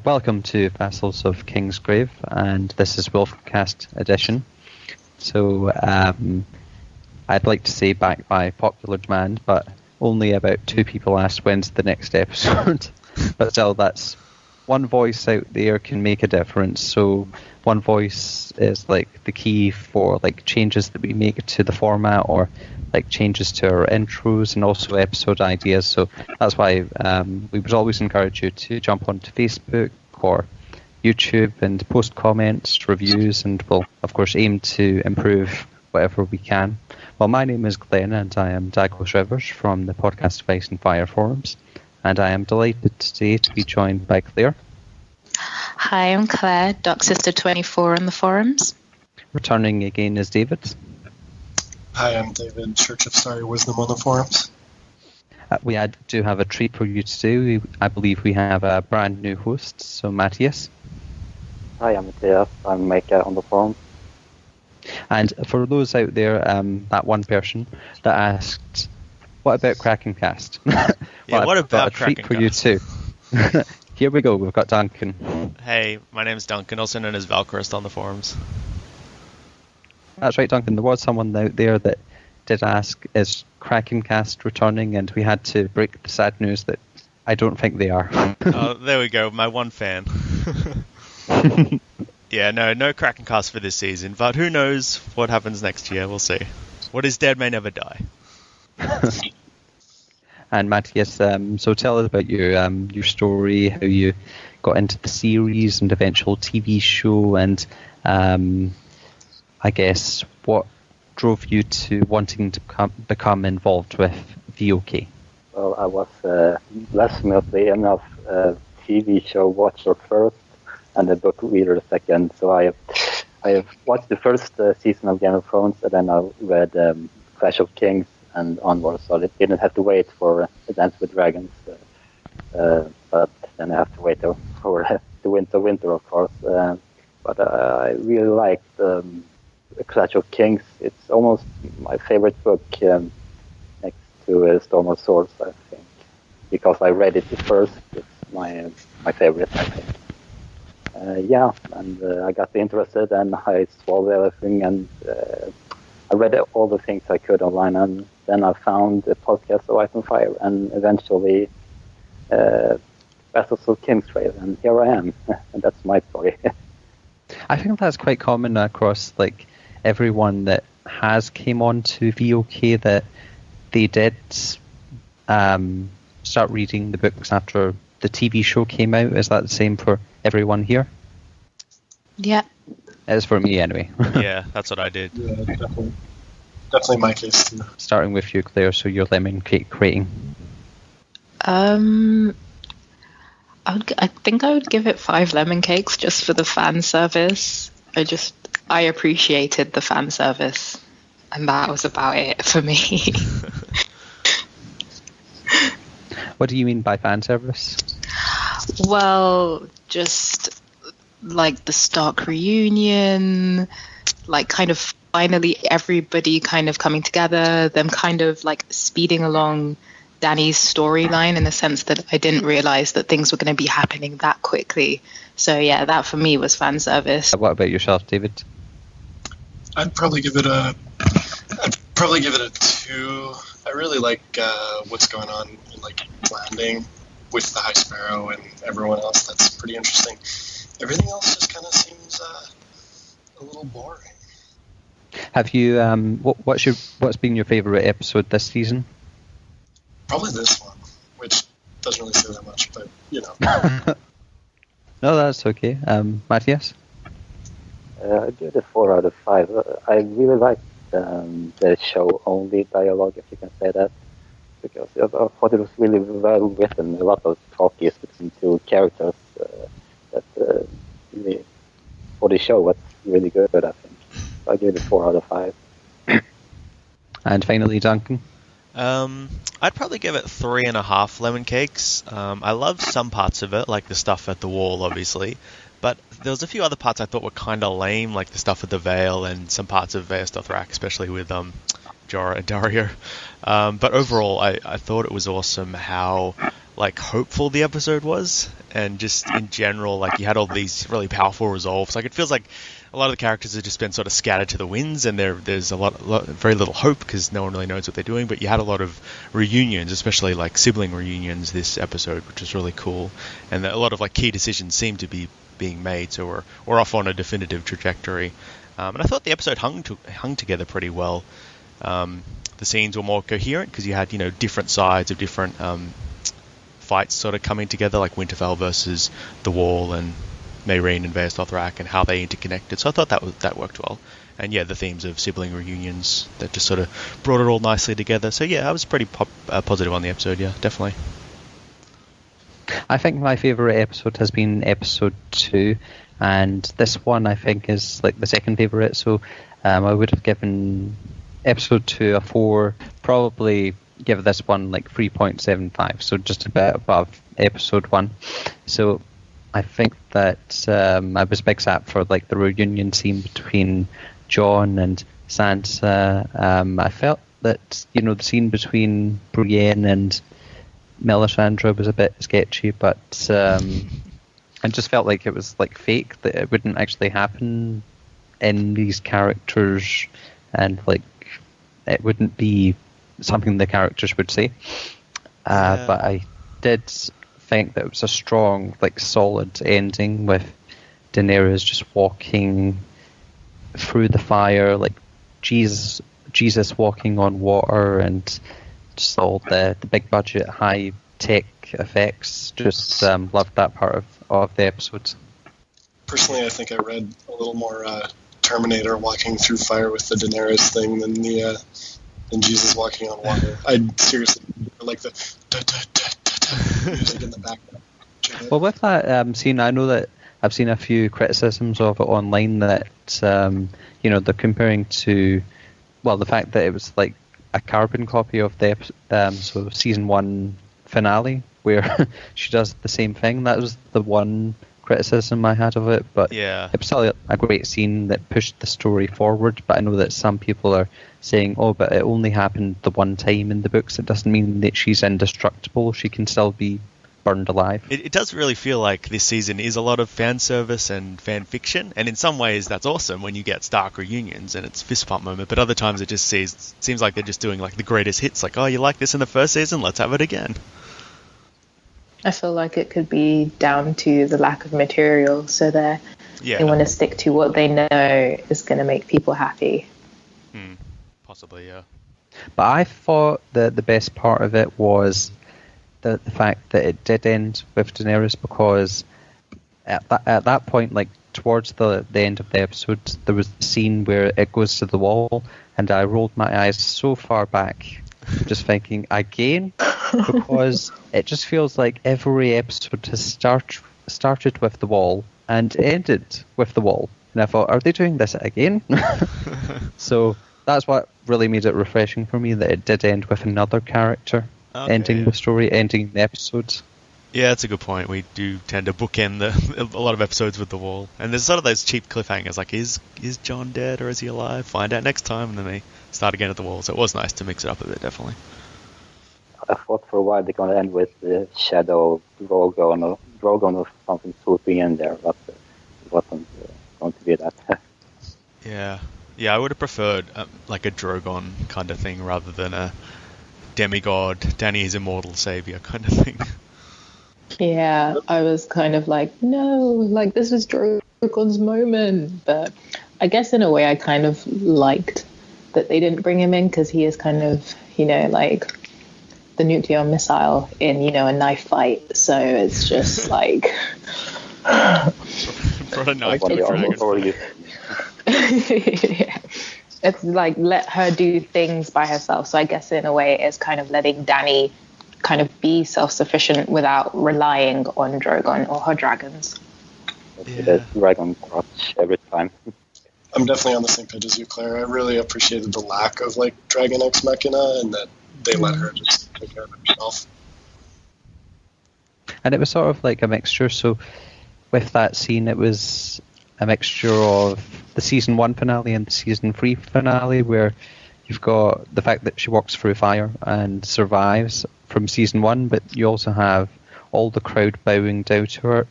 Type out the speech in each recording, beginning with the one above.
Welcome to Vassals of Kingsgrave, and this is WolfCast edition. So, I'd like to say back by popular demand, but only about 2 people asked when's the next episode. But still, that's one voice out there can make a difference. So one voice is like the key for like changes that we make to the format, or like changes to our intros and also episode ideas. So that's why we would always encourage you to jump onto Facebook or YouTube and post comments, reviews, and we'll of course aim to improve whatever we can. Well, my name is Glenn, and I am Douglas Rivers from the Podcast Ice and Fire forums, and I am delighted today to be joined by Claire. Hi, I'm Claire, DocSister24 on the forums. Returning again is David. Hi, I'm David, Church of Starry Wisdom on the forums. We do have a treat for you today. I believe we have a brand new host, so Matthieu. Hi, I'm Matthieu. I'm Maker on the forum. And for those out there, that one person that asked, what about Kraken Cast? Yeah, what about a treat for Kraken you Cast? too. Here we go, we've got Duncan. Hey, my name's Duncan, also known as Valkyrist on the forums. That's right, Duncan. There was someone out there that did ask, is Kraken Cast returning? And we had to break the sad news that I don't think they are. Oh, there we go, my one fan. Yeah, no Kraken Cast for this season, but who knows what happens next year, we'll see. What is dead may never die. And Matthieu, so tell us about your story, how you got into the series and eventual TV show, and I guess what drove you to wanting to become involved with VOK. Well, I was legitimately enough TV show watcher first and a book reader second. So I have watched the first season of Game of Thrones, and then I read Clash of Kings and onwards, so I didn't have to wait for Dance with Dragons. But then I have to wait for the winter, of course. But I really liked Clash of Kings. It's almost my favorite book next to Storm of Swords, I think, because I read it first. It's my favorite, I think. I got interested, and I swallowed everything, and I read all the things I could online, and then I found a podcast of Ice and Fire, and eventually Vassals of Kingsgrave, and here I am, and that's my story. I think that's quite common across like everyone that has came on to VOK, that they did start reading the books after the TV show came out. Is that the same for everyone here? Yeah. It is for me anyway. Yeah, that's what I did. Yeah, definitely my case too. Starting with you, Claire, so your lemon cake rating. I think I would give it 5 lemon cakes just for the fan service. I appreciated the fan service, and that was about it for me. What do you mean by fan service? Well, just like the Stark reunion, like kind of finally everybody kind of coming together, them kind of like speeding along Dany's storyline in the sense that I didn't realize that things were going to be happening that quickly. So yeah, that for me was fan service. What about yourself, David? I'd probably give it a 2. I really like what's going on in like Landing with the High Sparrow and everyone else. That's pretty interesting. Everything else just kind of seems a little boring. Have you what's been your favorite episode this season? Probably this one, which doesn't really say that much, but you know. No, that's okay. Matthieu? I give it a 4 out of 5. I really liked the show-only dialogue, if you can say that, because I thought it was really well written. A lot of talk is between 2 characters that really, for the show, was really good, I think. So I give it a 4 out of 5. And finally, Duncan? I'd probably give it 3.5 lemon cakes. I loved some parts of it, like the stuff at the wall, obviously. But there was a few other parts I thought were kind of lame, like the stuff at the Vale and some parts of Vaes Dothrak, especially with Jorah and Dario. But overall, I thought it was awesome how like hopeful the episode was, and just in general, like you had all these really powerful resolves. Like it feels like a lot of the characters have just been sort of scattered to the winds, and there's very little hope because no one really knows what they're doing. But you had a lot of reunions, especially like sibling reunions this episode, which was really cool. And a lot of like key decisions seem to be being made, so we're off on a definitive trajectory. And I thought the episode hung together pretty well. The scenes were more coherent because you had different sides of different fights sort of coming together, like Winterfell versus the Wall and Meereen and Vaes Dothrak, and how they interconnected. So I thought that worked well. And yeah, the themes of sibling reunions that just sort of brought it all nicely together. So yeah, I was pretty positive on the episode. Yeah, definitely. I think my favourite episode has been episode 2, and this one I think is like the second favourite. So I would have given episode 2 a 4, probably give this one like 3.75, so just a bit above episode 1. So I think that I was big sap for like the reunion scene between Jon and Sansa. I felt that the scene between Brienne and Melisandre was a bit sketchy, but I just felt like it was like fake, that it wouldn't actually happen in these characters, and like it wouldn't be something the characters would say. But I did think that it was a strong, like solid ending with Daenerys just walking through the fire, like Jesus walking on water, and just all the big budget, high tech effects. Just loved that part of the episode. Personally, I think I read a little more Terminator walking through fire with the Daenerys thing than Jesus walking on water. I seriously like the music in the background. Well, with that scene, I know that I've seen a few criticisms of it online that they're comparing to, well, the fact that it was like a carbon copy of the so season 1 finale where she does the same thing. That was the one criticism I had of it, but yeah, it was still a great scene that pushed the story forward. But I know that some people are saying, oh, but it only happened the one time in the books. It doesn't mean that she's indestructible. She can still be burned alive. It does really feel like this season is a lot of fan service and fan fiction, and in some ways that's awesome when you get Stark reunions and it's fist pump moment, but other times it just seems like they're just doing like the greatest hits, like, oh, you like this in the first season, let's have it again. I feel like it could be down to the lack of material, so they want to stick to what they know is going to make people happy. Possibly, yeah. But I thought that the best part of it was the fact that it did end with Daenerys, because at that point, like towards the end of the episode, there was the scene where it goes to the wall, and I rolled my eyes so far back, just thinking, again? Because it just feels like every episode has started with the wall and ended with the wall. And I thought, are they doing this again? So that's what really made it refreshing for me, that it did end with another character. Ending the story, ending the episodes. Yeah, that's a good point. We do tend to bookend a lot of episodes with the wall. And there's sort of those cheap cliffhangers, like, is Jon dead or is he alive? Find out next time, and then they start again at the wall. So it was nice to mix it up a bit, definitely. I thought for a while they're going to end with the shadow of Drogon or something swooping in there, but it wasn't going to be that. Yeah, I would have preferred like a Drogon kind of thing rather than a demigod, Dany is immortal savior kind of thing. Yeah, I was kind of like, no, like this is Drogon's moment. But I guess in a way I kind of liked that they didn't bring him in, because he is kind of, like the nuclear missile in, a knife fight. So it's just like... For a knife to dragon. Yeah. It's like, let her do things by herself. So I guess in a way it's kind of letting Dany kind of be self-sufficient without relying on Drogon or her dragons. There's dragon crutch every time. I'm definitely on the same page as you, Claire. I really appreciated the lack of like Dragon Ex Machina, and that they let her just take care of herself. And it was sort of like a mixture. So with that scene, it was a mixture of the season 1 finale and the season 3 finale, where you've got the fact that she walks through fire and survives from season 1, but you also have all the crowd bowing down to her,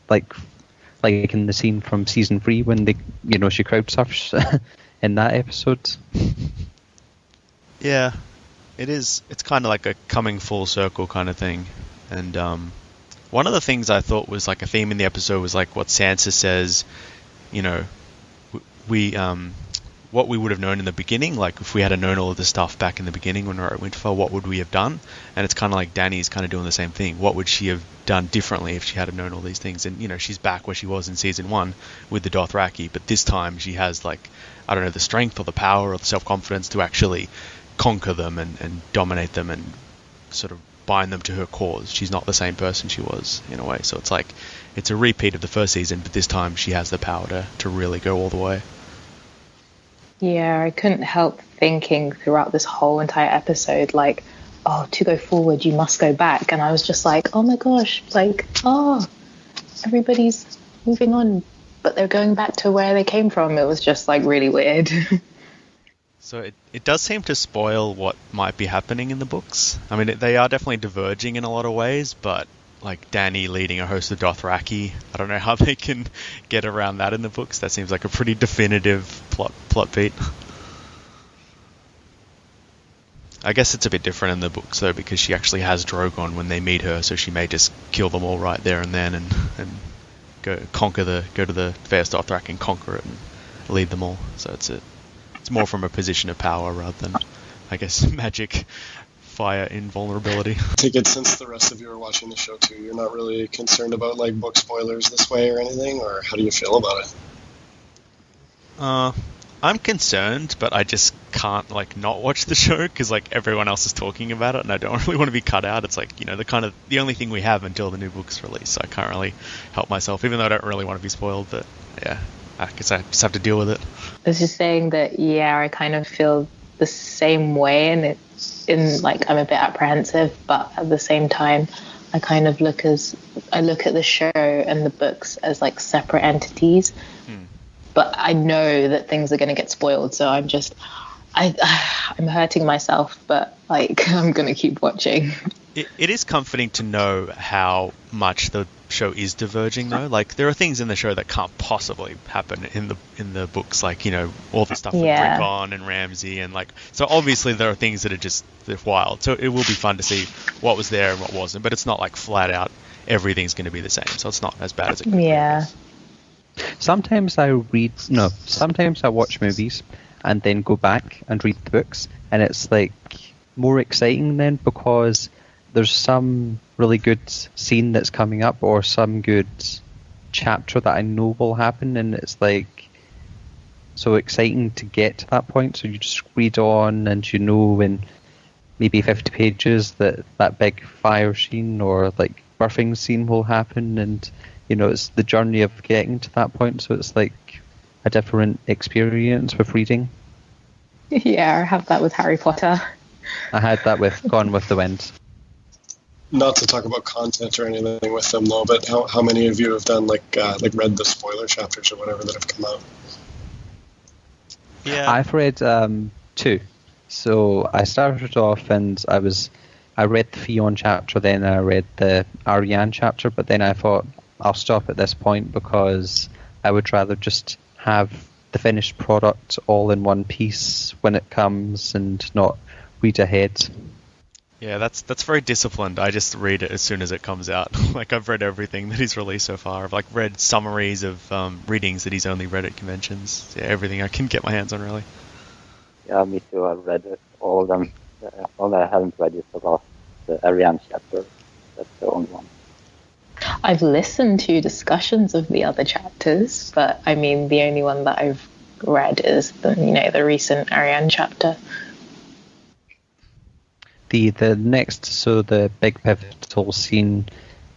like in the scene from season 3 when she crowd surfs in that episode. Yeah, it is. It's kind of like a coming full circle kind of thing. And one of the things I thought was like a theme in the episode was like what Sansa says, what we would have known in the beginning, like if we had known all of this stuff back in the beginning when we were at Winterfell, what would we have done? And it's kind of like Dany's kind of doing the same thing. What would she have done differently if she had known all these things? And, she's back where she was in season 1 with the Dothraki, but this time she has like, I don't know, the strength or the power or the self-confidence to actually conquer them and dominate them and sort of bind them to her cause. She's not the same person she was in a way. So it's like, it's a repeat of the first season, but this time she has the power to really go all the way. Yeah, I couldn't help thinking throughout this whole entire episode, like, oh, to go forward, you must go back. And I was just like, oh my gosh, like, everybody's moving on, but they're going back to where they came from. It was just like really weird. So it does seem to spoil what might be happening in the books. I mean, they are definitely diverging in a lot of ways, but like Dany leading a host of Dothraki, I don't know how they can get around that in the books. That seems like a pretty definitive plot beat. I guess it's a bit different in the books though, because she actually has Drogon when they meet her, so she may just kill them all right there and then and go to the Fairest Dothraki and conquer it and lead them all. So it's more from a position of power rather than, I guess, magic fire invulnerability. I take it since the rest of you are watching the show too, you're not really concerned about like book spoilers this way or anything, or how do you feel about it? I'm concerned, but I just can't like not watch the show because like everyone else is talking about it, and I don't really want to be cut out. It's like the only thing we have until the new book's release, so I can't really help myself, even though I don't really want to be spoiled. But yeah, I guess I just have to deal with it. I was just saying that I kind of feel the same way, and I'm a bit apprehensive, but at the same time I kind of look at the show and the books as like separate entities. But I know that things are going to get spoiled, so I'm hurting myself, but like I'm going to keep watching. It is comforting to know how much the show is diverging, though. Like there are things in the show that can't possibly happen in the books, like all the stuff with Rickon and Ramsay, and like so. Obviously, there are things that are they're wild. So it will be fun to see what was there and what wasn't. But it's not like flat out everything's going to be the same. So it's not as bad as it could be. Yeah. Sometimes I watch movies and then go back and read the books, and it's like more exciting then because there's some really good scene that's coming up or some good chapter that I know will happen, and it's like so exciting to get to that point. So you just read on and in maybe 50 pages that big fire scene or like birthing scene will happen, and it's the journey of getting to that point, so it's like a different experience with reading. Yeah, I have that with Harry Potter. I had that with Gone with the Wind. Not to talk about content or anything with them though, but how many of you have done like read the spoiler chapters or whatever that have come out? Yeah, I've read 2. So I started off and I read the Theon chapter, then I read the Arianne chapter, but then I thought I'll stop at this point because I would rather just have the finished product all in one piece when it comes and not read ahead. Yeah, that's very disciplined. I just read it as soon as it comes out. Like I've read everything that he's released so far. I've like read summaries of readings that he's only read at conventions. Yeah, everything I can get my hands on really. Yeah, me too. I've read all of them. All I haven't read is the last Arianne chapter. That's the only one. I've listened to discussions of the other chapters, but I mean the only one that I've read is the recent Arianne chapter. The next, so the big pivotal scene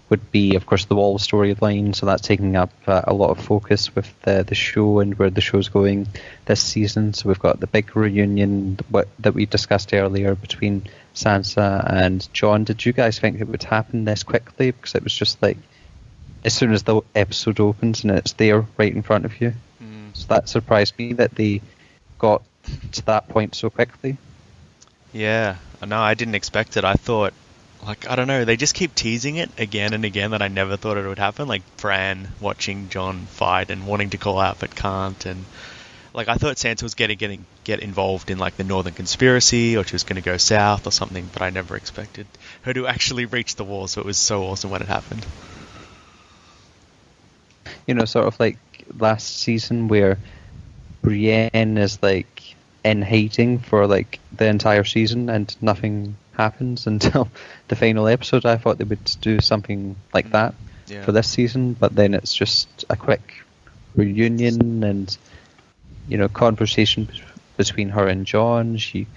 would be, of course, the Wall storyline. So that's taking up a lot of focus with the show and where the show's going this season. So we've got the big reunion that we discussed earlier between Sansa and Jon. Did you guys think it would happen this quickly? Because it was just like as soon as the episode opens and it's there right in front of you. So that surprised me that they got to that point so quickly. Yeah, no, I didn't expect it. I thought, like, I don't know, they just keep teasing it again and again that I never thought it would happen. Like Bran watching Jon fight and wanting to call out but can't, and like I thought Sansa was get involved in like the Northern Conspiracy, or she was going to go south or something, but I never expected her to actually reach the wall. So it was so awesome when it happened. You know, sort of like last season where Brienne is like in hiding for like the entire season and nothing happens until the final episode. I thought they would do something like that for this season, but then it's just a quick reunion and, you know, conversation between her and Jon. She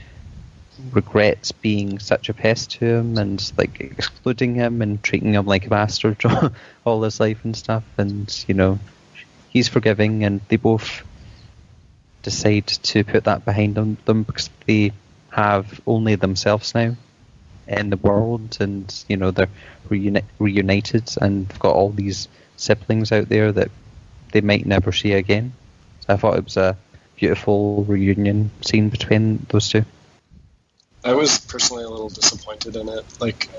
regrets being such a pest to him and like excluding him and treating him like a bastard all his life and stuff, and you know, he's forgiving, and they both decide to put that behind them because they have only themselves now in the world, and you know, they're reunited and they've got all these siblings out there that they might never see again. So I thought it was a beautiful reunion scene between those two. I was personally a little disappointed in it. Like,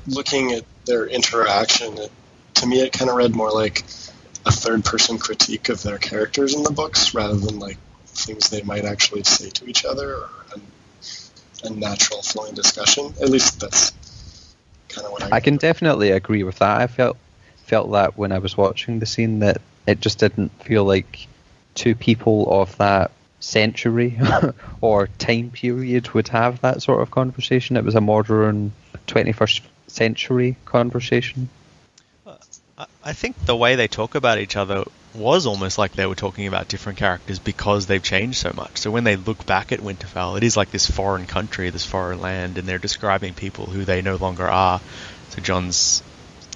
looking at their interaction, to me it kind of read more like a third-person critique of their characters in the books rather than like things they might actually say to each other or a natural flowing discussion. At least that's kind of what I can definitely agree with that. I felt that when I was watching the scene, that it just didn't feel like two people of that century or time period would have that sort of conversation. It was a modern 21st century conversation. I think the way they talk about each other was almost like they were talking about different characters because they've changed so much. So when they look back at Winterfell, it is like this foreign country, this foreign land, and they're describing people who they no longer are. So Jon's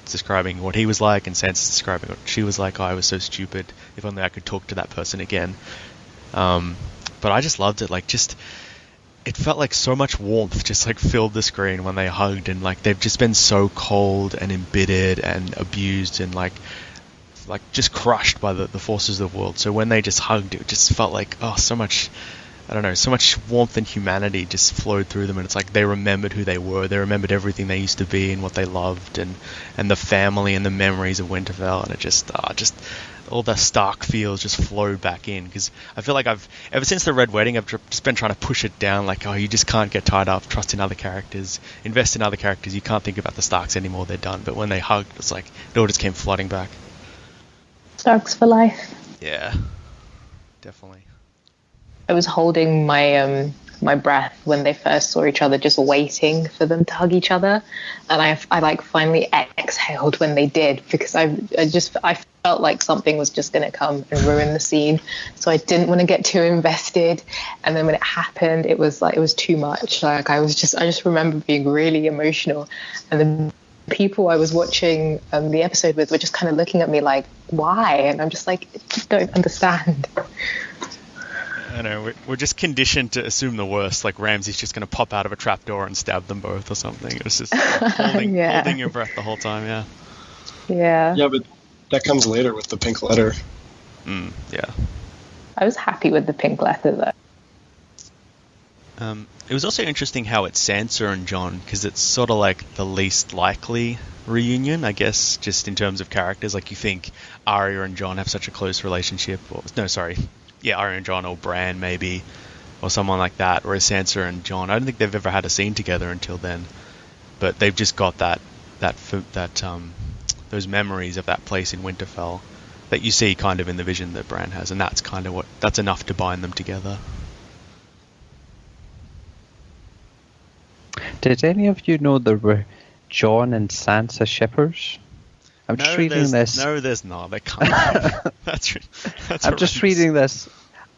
describing what he was like, and Sansa's describing what she was like. Oh, I was so stupid. If only I could talk to that person again. But I just loved it. Like, just it felt like so much warmth just like filled the screen when they hugged, and like they've just been so cold and embittered and abused and like just crushed by the forces of the world. So when they just hugged, it just felt like, oh, so much, I don't know, so much warmth and humanity just flowed through them, and it's like they remembered who they were. They remembered everything they used to be and what they loved, and the family and the memories of Winterfell, and it just all the Stark feels just flowed back in, because I feel like ever since the Red Wedding, I've just been trying to push it down, like, oh, you just can't get tied up, trust in other characters, invest in other characters, you can't think about the Starks anymore, they're done. But when they hugged, it's like it all just came flooding back. Starks for life. Yeah, definitely. I was holding my my breath when they first saw each other, just waiting for them to hug each other, and I like finally exhaled when they did, because I felt like something was just going to come and ruin the scene, so I didn't want to get too invested. And then when it happened, it was too much. Like I just remember being really emotional, and the people I was watching the episode with were just kind of looking at me like, why? And I'm just like, I just don't understand. I know, we're just conditioned to assume the worst, like Ramsay's just going to pop out of a trapdoor and stab them both or something. It's just holding your breath the whole time, yeah. Yeah. Yeah, but that comes later with the pink letter. Yeah. I was happy with the pink letter, though. It was also interesting how it's Sansa and Jon, because it's sort of like the least likely reunion, I guess, just in terms of characters. Like, you think Arya and Jon have such a close relationship. Arya and Jon, or Bran maybe, or someone like that. Whereas Sansa and Jon, I don't think they've ever had a scene together until then. But they've just got those memories of that place in Winterfell that you see kind of in the vision that Bran has, and that's kind of that's enough to bind them together. Did any of you know there were Jon and Sansa shippers? I'm just reading this. No, there's not. They can't. That's I'm just reading this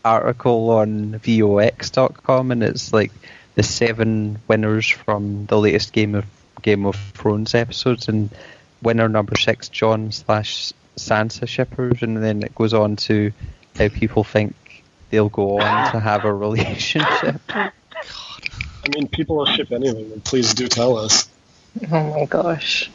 article on VOX.com, and it's like the 7 winners from the latest Game of Thrones episodes, and winner number 6, Jon/Sansa shippers, and then it goes on to how people think they'll go on to have a relationship. God. I mean, people will ship anything, and please do tell us. Oh my gosh.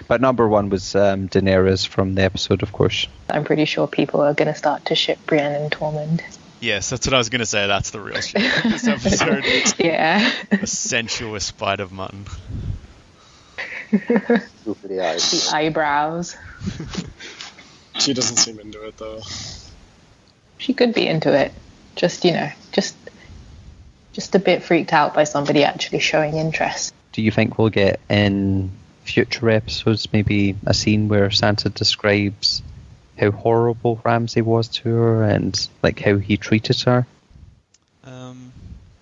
But number 1 was Daenerys from the episode, of course. I'm pretty sure people are going to start to ship Brienne and Tormund. Yes, that's what I was going to say. That's the real shit. This episode. Yeah. A sensuous bite of mutton. Droopy eyes. The eyebrows. She doesn't seem into it though. She could be into it. Just a bit freaked out by somebody actually showing interest. Do you think we'll get in future episodes maybe a scene where Sansa describes how horrible Ramsay was to her and like how he treated her?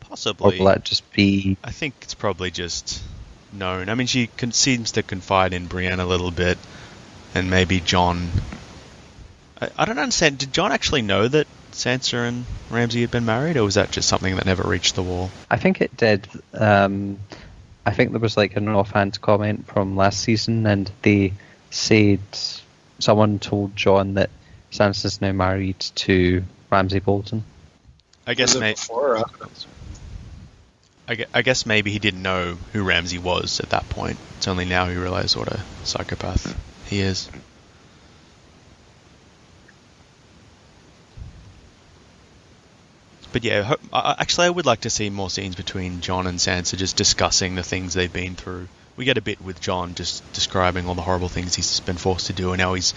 Possibly. Or will that just be... I think it's probably just known. I mean, she seems to confide in Brienne a little bit, and maybe Jon... I don't understand. Did Jon actually know that Sansa and Ramsay had been married, or was that just something that never reached the wall? I think it did. I think there was like an offhand comment from last season, and they said someone told Jon that Sansa's now married to Ramsay Bolton. I guess before or after? I guess maybe he didn't know who Ramsay was at that point. It's only now he realized what a psychopath he is. But yeah, actually I would like to see more scenes between Jon and Sansa just discussing the things they've been through. We get a bit with Jon just describing all the horrible things he's been forced to do and how he's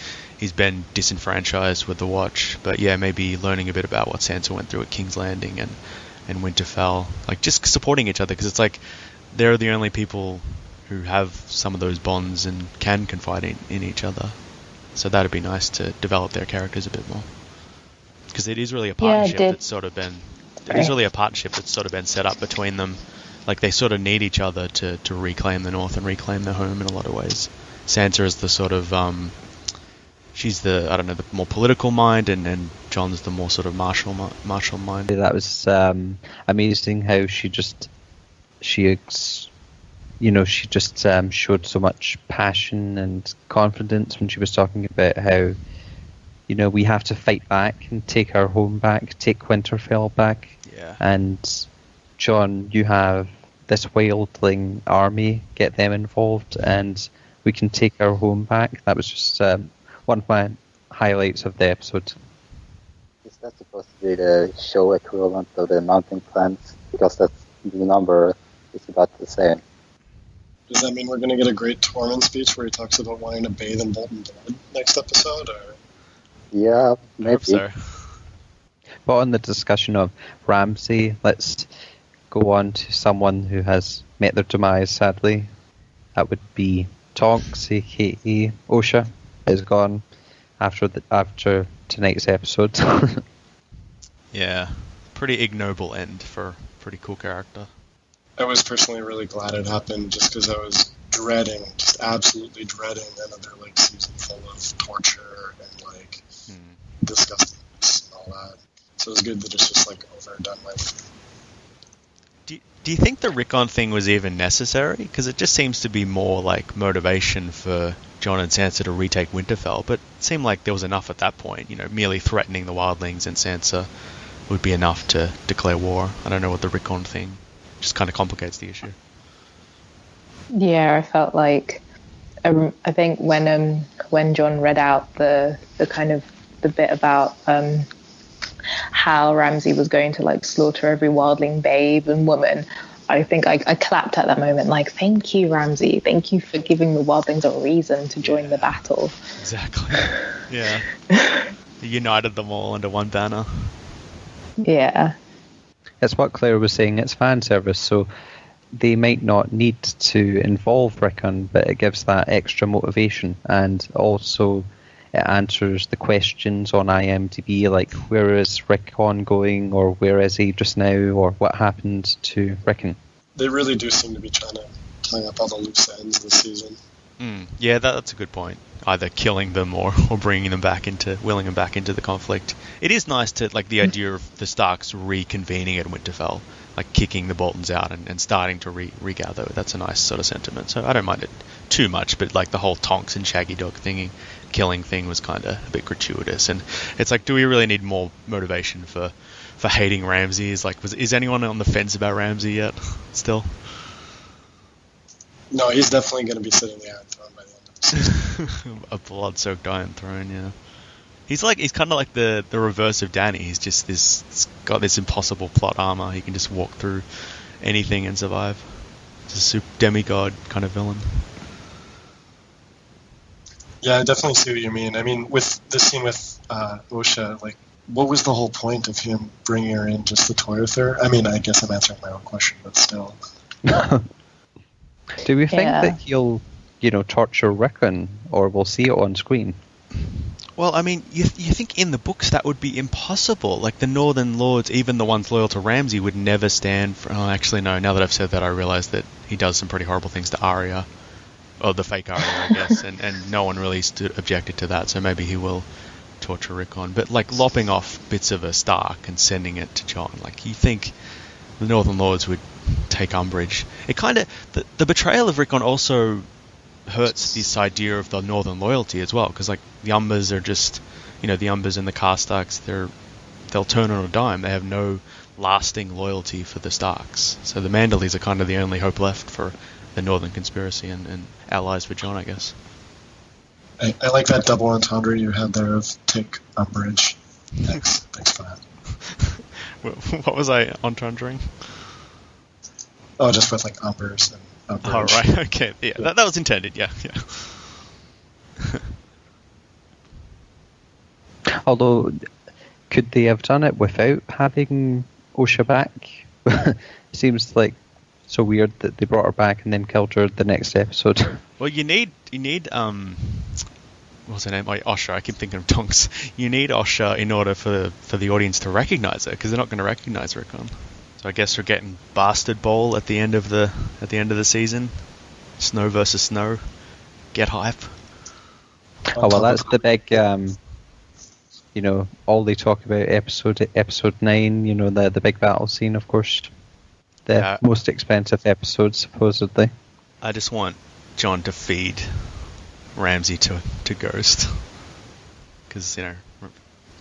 been disenfranchised with the Watch. But yeah, maybe learning a bit about what Sansa went through at King's Landing and Winterfell. Like, just supporting each other, because it's like they're the only people who have some of those bonds and can confide in each other. So that'd be nice to develop their characters a bit more. Because it is really a partnership that's sort of been... It is really a partnership that's sort of been set up between them. Like, they sort of need each other to reclaim the North and reclaim their home in a lot of ways. Sansa is the sort of... she's the, I don't know, the more political mind, and Jon's the more sort of martial mind. That was amazing how she just showed so much passion and confidence when she was talking about how, we have to fight back and take our home back, take Winterfell back. Yeah. And Jon, you have this wildling army, get them involved, and we can take our home back. That was just one of my highlights of the episode. Is that supposed to be the show equivalent of the Mountain Clans? Because that's the number is about the same. Does that mean we're going to get a great Tormund speech where he talks about wanting to bathe in Bolton blood next episode? Or? Yeah, maybe. I hope so. But on the discussion of Ramsay, let's go on to someone who has met their demise, sadly. That would be Tonks, a.k.a. Osha, is gone after tonight's episode. Yeah, pretty ignoble end for a pretty cool character. I was personally really glad it happened, just because I was just absolutely dreading another season full of torture and disgustingness and all that. So it was good that it's just over and done with. Do you think the Rickon thing was even necessary? Because it just seems to be more motivation for Jon and Sansa to retake Winterfell, but it seemed like there was enough at that point. Merely threatening the wildlings and Sansa would be enough to declare war. I don't know what the Rickon thing just kind of complicates the issue. Yeah, I felt like I think when Jon read out the kind of the bit about how Ramsay was going to slaughter every wildling babe and woman, I think I clapped at that moment, thank you, Ramsay, thank you for giving the wildlings a reason to join the battle. Exactly. Yeah. He united them all under one banner. Yeah. It's what Claire was saying, it's fan service, so they might not need to involve Rickon, but it gives that extra motivation, and also it answers the questions on IMDb, where is Rickon going, or where is he just now, or what happened to Rickon. They really do seem to be trying to tie up all the loose ends this season. Yeah, that's a good point. Either killing them or bringing them back willing them back into the conflict. It is nice to, the idea of the Starks reconvening at Winterfell, kicking the Boltons out and starting to regather. That's a nice sort of sentiment. So I don't mind it too much, but the whole Tonks and Shaggy Dog killing thing was kind of a bit gratuitous. And it's do we really need more motivation for hating Ramsay? Is anyone on the fence about Ramsay yet? Still? No, he's definitely going to be sitting the Iron Throne by the end of the season. A blood-soaked Iron Throne, yeah. He's kind of like the reverse of Dany. He's just he's got this impossible plot armor. He can just walk through anything and survive. He's a super demigod kind of villain. Yeah, I definitely see what you mean. I mean, with the scene with Osha, like, what was the whole point of him bringing her in just to toy with her? I mean, I guess I'm answering my own question, but still. Do we think that he'll, torture Rickon, or we'll see it on screen? Well, I mean, you think in the books that would be impossible. Like, the Northern Lords, even the ones loyal to Ramsay, would never stand for... Oh, actually, no. Now that I've said that, I realise that he does some pretty horrible things to Arya. Or the fake Arya, I guess. And no one really objected to that, so maybe he will torture Rickon. But, like, lopping off bits of a Stark and sending it to Jon. Like, you think the Northern Lords would take umbrage. It kind of... The betrayal of Rickon also hurts this idea of the Northern loyalty as well, because, like, the Umbers are just... the Umbers and the Karstarks, they'll turn on a dime. They have no lasting loyalty for the Starks. So the Manderleys are kind of the only hope left for the Northern conspiracy and allies for Jon, I guess. I like that double entendre you had there of take umbrage. Thanks for that. What was I entendring? Oh, just with like umbers and umbrage. Oh, right, okay. Yeah, that was intended, yeah. Although, could they have done it without having Osha back? Seems like so weird that they brought her back and then killed her the next episode. Well, you need what's her name? Osha. I keep thinking of Tonks. You need Osha in order for the audience to recognize her, because they're not going to recognize Rickon. So I guess we're getting Bastard Bowl at the end of the season. Snow versus Snow. Get hype. Oh well, that's the big. All they talk about episode 9. The big battle scene, of course. The most expensive episode, supposedly. I just want Jon to feed Ramsay to Ghost, because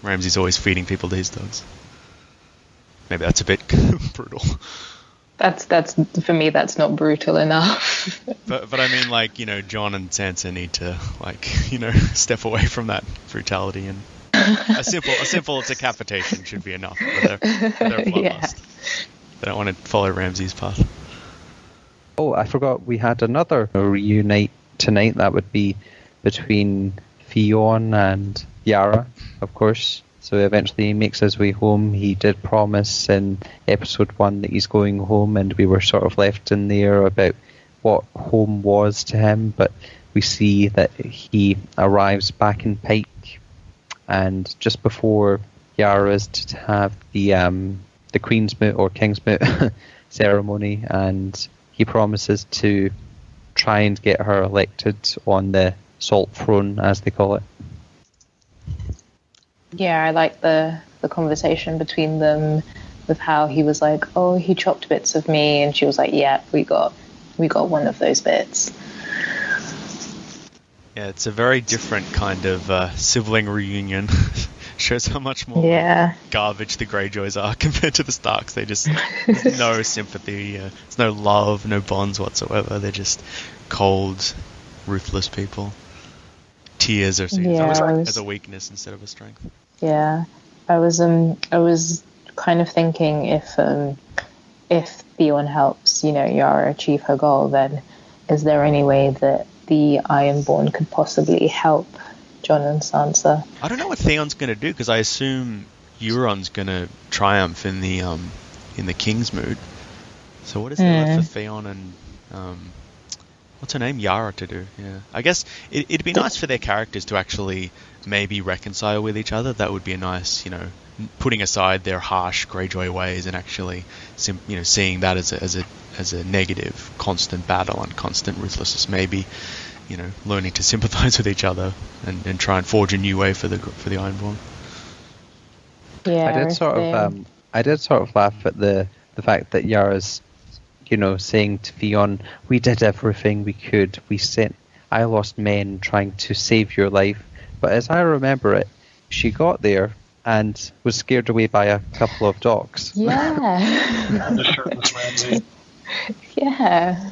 Ramsay's always feeding people to his dogs. Maybe that's a bit brutal. That's for me. That's not brutal enough. but I mean, like, Jon and Sansa need to, like, step away from that brutality, and a simple decapitation should be enough for their bloodlust. They don't want to follow Ramsay's path. Oh, I forgot we had another reunite tonight. That would be between Theon and Yara, of course. So eventually he makes his way home. He did promise in episode 1 that he's going home, and we were sort of left in there about what home was to him. But we see that he arrives back in Pike, and just before Yara is to have the Queen's Moot or King's Moot ceremony, and he promises to try and get her elected on the Salt Throne, as they call it. Yeah, I like the conversation between them, with how he was like, "Oh, he chopped bits of me," and she was like, "Yeah, we got one of those bits." Yeah, it's a very different kind of sibling reunion. Shows how much more garbage the Greyjoys are compared to the Starks. There's no sympathy, there's no love, no bonds whatsoever. They're just cold, ruthless people. Tears are seen as a weakness instead of a strength. Yeah, I was kind of thinking if Theon helps, Yara achieve her goal, then is there any way that the Ironborn could possibly help Jon and Sansa? I don't know what Theon's going to do, because I assume Euron's going to triumph in the King's Moot. So what is there left for Theon and what's her name, Yara, to do? Yeah, I guess it'd be nice for their characters to actually maybe reconcile with each other. That would be a nice, putting aside their harsh Greyjoy ways and actually, seeing that as a negative, constant battle and constant ruthlessness. Maybe, learning to sympathise with each other and try and forge a new way for the Ironborn. Yeah, I did sort of laugh at the fact that Yara's, saying to Theon, "We did everything we could. I lost men trying to save your life." But as I remember it, she got there and was scared away by a couple of dogs. Yeah. The shirtless Ramsay. Yeah.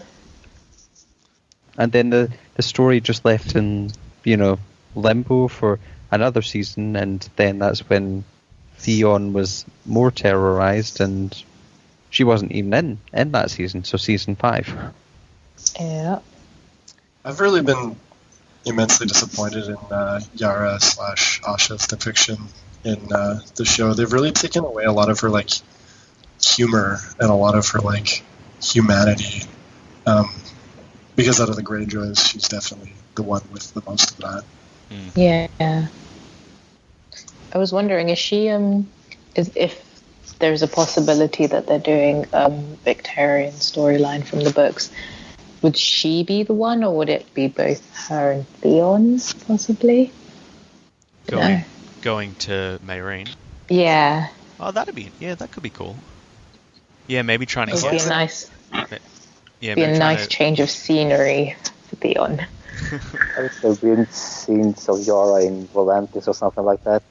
And then the story just left in, limbo for another season, and then that's when Theon was more terrorized, and she wasn't even in that season, so season 5. Yeah. I've really been immensely disappointed in Yara/Asha's depiction in the show. They've really taken away a lot of her like humor and a lot of her like humanity. Because out of the Greyjoys, she's definitely the one with the most of that. Yeah. I was wondering, is she if there's a possibility that they're doing Victorian storyline from the books, would she be the one, or would it be both her and Theon, possibly? Going to Meereen. Yeah. Oh, that could be cool. Yeah, maybe trying to It would be a nice, Yeah, change of scenery for Theon. Also, we haven't seen Yara in Volantis or something like that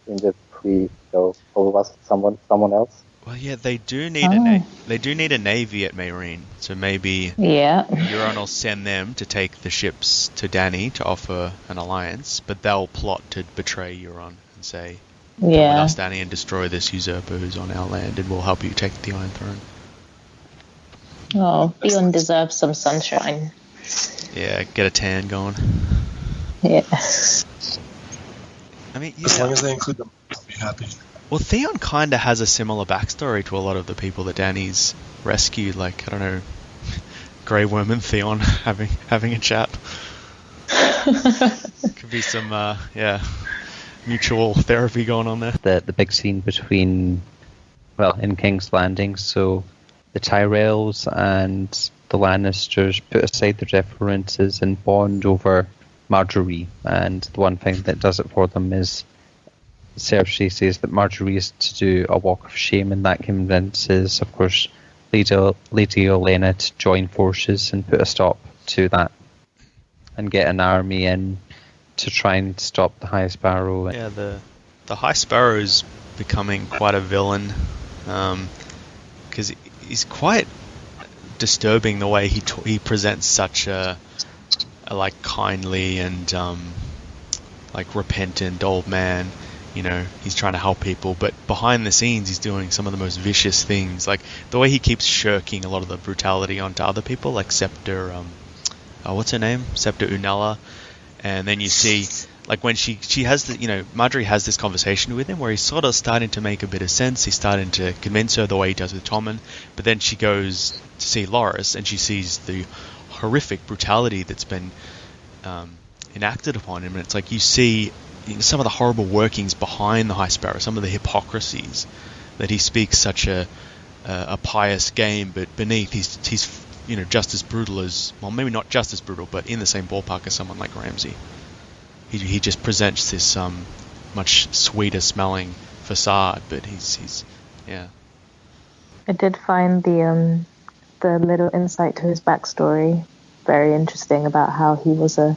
in the pre-show, or was it someone else? Well, yeah, they do need a navy at Meereen, so maybe Euron will send them to take the ships to Dany to offer an alliance, but they'll plot to betray Euron and say, "Come with us, Dany, and destroy this usurper who's on our land, and we'll help you take the Iron Throne." Oh, Theon deserves some sunshine. Yeah, get a tan going. Yeah. I mean, as long as they include them, I'll be happy. Well, Theon kind of has a similar backstory to a lot of the people that Dany's rescued. Like, I don't know, Grey Worm and Theon having a chat. Could be some, mutual therapy going on there. The big scene between, in King's Landing, so the Tyrells and the Lannisters put aside their differences and bond over Marjorie, and the one thing that does it for them is Cersei says that Marjorie is to do a walk of shame, and that convinces, of course, Lady Olenna to join forces and put a stop to that and get an army in to try and stop the High Sparrow. Yeah, the High Sparrow's becoming quite a villain, because he's quite disturbing the way he presents such a like kindly and like repentant old man. You know, he's trying to help people, but behind the scenes he's doing some of the most vicious things. Like the way he keeps shirking a lot of the brutality onto other people, like Scepter, what's her name? Scepter Unella. And then you see, like when she has the, Marjorie has this conversation with him where he's sort of starting to make a bit of sense. He's starting to convince her the way he does with Tommen. But then she goes to see Loras and she sees the horrific brutality that's been enacted upon him. And it's like you see some of the horrible workings behind the High Sparrow, some of the hypocrisies, that he speaks such a pious game, but beneath he's just as brutal as, well, maybe not just as brutal, but in the same ballpark as someone like Ramsay. He just presents this much sweeter smelling facade, but he's I did find the little insight to his backstory very interesting, about how he was a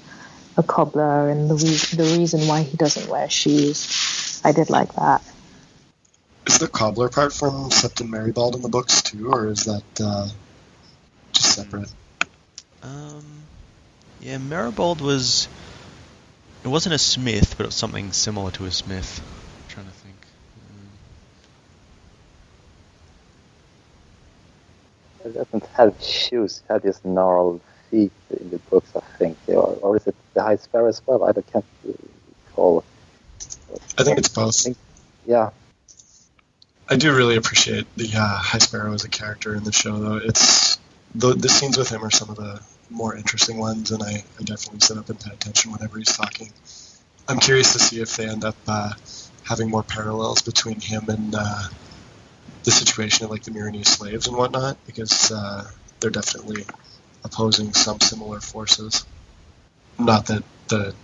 cobbler and the reason why he doesn't wear shoes. I did like that. Is the cobbler part from Septon Marybald in the books too, or is that just separate? Yeah, Marybald it wasn't a smith, but it was something similar to a smith. I'm trying to think. It doesn't have shoes, it had these gnarled feet in the books, I think. Or is it the High Sparrow as well? I can't recall. I think it's both. Yeah. I do really appreciate the High Sparrow as a character in the show, though. The scenes with him are some of the more interesting ones, and I definitely sit up and pay attention whenever he's talking. I'm curious to see if they end up having more parallels between him and the situation of like the Meereenese slaves and whatnot, because they're definitely opposing some similar forces. Not that the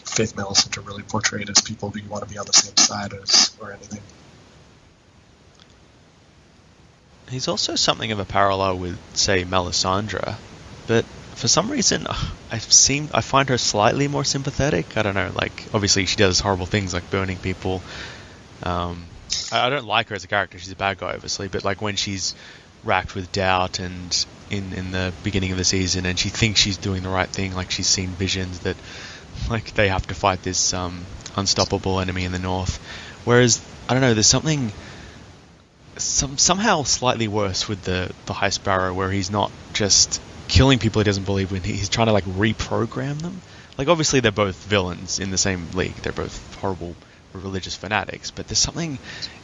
Faith Millicent are really portrayed as people who you want to be on the same side as or anything. He's also something of a parallel with, say, Melisandre, but for some reason I find her slightly more sympathetic. I don't know, like obviously she does horrible things like burning people. I don't like her as a character. She's a bad guy, obviously, but like when she's racked with doubt and in the beginning of the season and she thinks she's doing the right thing, like she's seen visions that like they have to fight this unstoppable enemy in the north. Whereas I don't know, there's something somehow slightly worse with the High Sparrow, where he's not just killing people he doesn't believe in, he's trying to like reprogram them. Like obviously they're both villains in the same league, they're both horrible religious fanatics, but there's something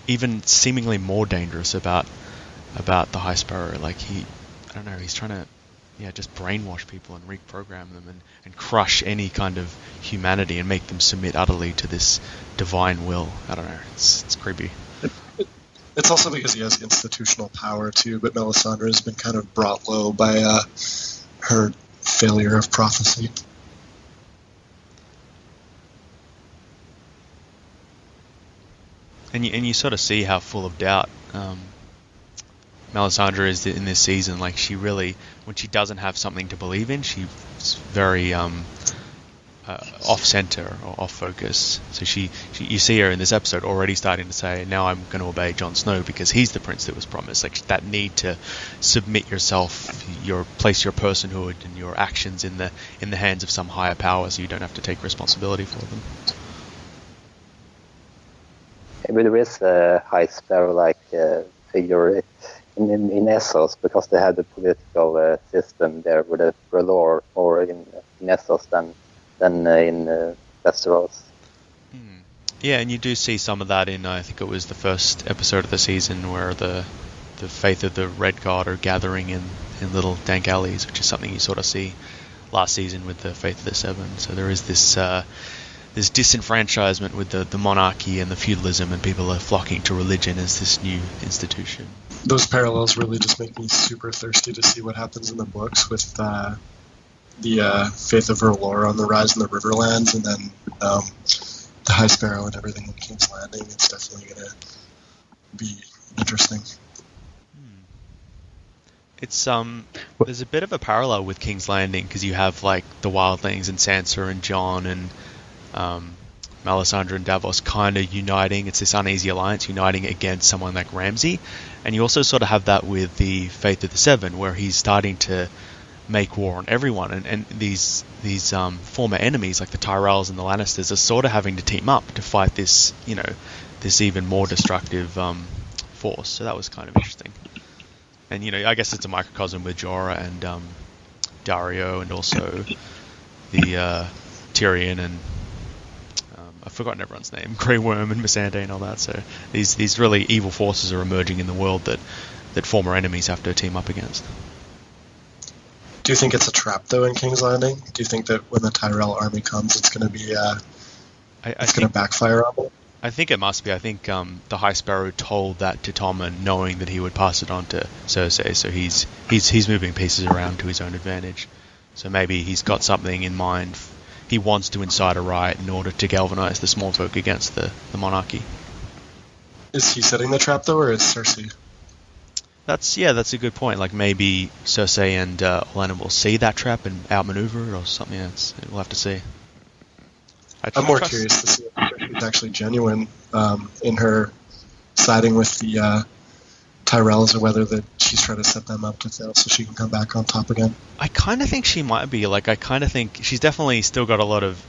even seemingly more dangerous about the High Sparrow. Like he's trying to just brainwash people and reprogram them and crush any kind of humanity and make them submit utterly to this divine will. I don't know, it's creepy. It's also because he has institutional power too, but Melisandre has been kind of brought low by her failure of prophecy. And you sort of see how full of doubt Melisandre is in this season. Like she really, when she doesn't have something to believe in, she's very off center or off focus. So she you see her in this episode already starting to say, now I'm going to obey Jon Snow because he's the prince that was promised. Like that need to submit yourself, place your personhood and your actions in the hands of some higher power, so you don't have to take responsibility for them. Maybe there is a High Sparrow-like figure in Essos, because they had the political system there with a R'hllor more in Essos than in Westeros. Yeah, and you do see some of that in, I think it was the first episode of the season, where the faith of the Red God are gathering in little dank alleys, which is something you sort of see last season with the Faith of the Seven. So there is this disenfranchisement with the monarchy and the feudalism, and people are flocking to religion as this new institution. Those parallels really just make me super thirsty to see what happens in the books with the Faith of R'hllor on the rise in the Riverlands, and then the High Sparrow and everything in King's Landing. It's definitely going to be interesting. It's there's a bit of a parallel with King's Landing, because you have like the Wildlings and Sansa and Jon and Melisandre and Davos kind of uniting. It's this uneasy alliance uniting against someone like Ramsay, and you also sort of have that with the Faith of the Seven, where he's starting to make war on everyone, and these former enemies like the Tyrells and the Lannisters are sort of having to team up to fight this even more destructive force. So that was kind of interesting. And I guess it's a microcosm with Jorah and Dario, and also the Tyrion and I've forgotten everyone's name, Grey Worm and Missandei and all that. So these really evil forces are emerging in the world that former enemies have to team up against. Do you think it's a trap though in King's Landing? Do you think that when the Tyrell army comes, it's going to be it's going to backfire on them? I think it must be. I think the High Sparrow told that to Tommen, knowing that he would pass it on to Cersei. So he's moving pieces around to his own advantage. So maybe he's got something in mind. He wants to incite a riot in order to galvanize the small folk against the monarchy. Is he setting the trap though, or is Cersei? That's a good point. Like maybe Cersei and Olenna will see that trap and outmaneuver it or something else. We'll have to see. I'm more curious to see if Cersei's actually genuine in her siding with the Tyrells, or whether that she's trying to set them up to fail so she can come back on top again. I kind of think she might be. Like, I kind of think she's definitely still got a lot of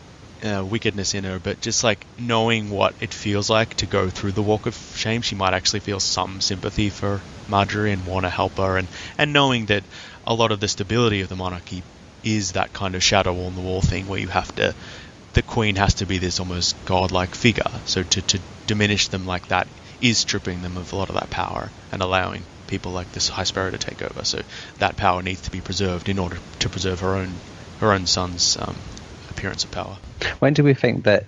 wickedness in her, but just like knowing what it feels like to go through the walk of shame, she might actually feel some sympathy for Marjorie and want to help her, and knowing that a lot of the stability of the monarchy is that kind of shadow on the wall thing, where the queen has to be this almost godlike figure. So to diminish them like that is stripping them of a lot of that power and allowing people like this High Sparrow to take over. So that power needs to be preserved in order to preserve her own son's appearance of power. When do we think that,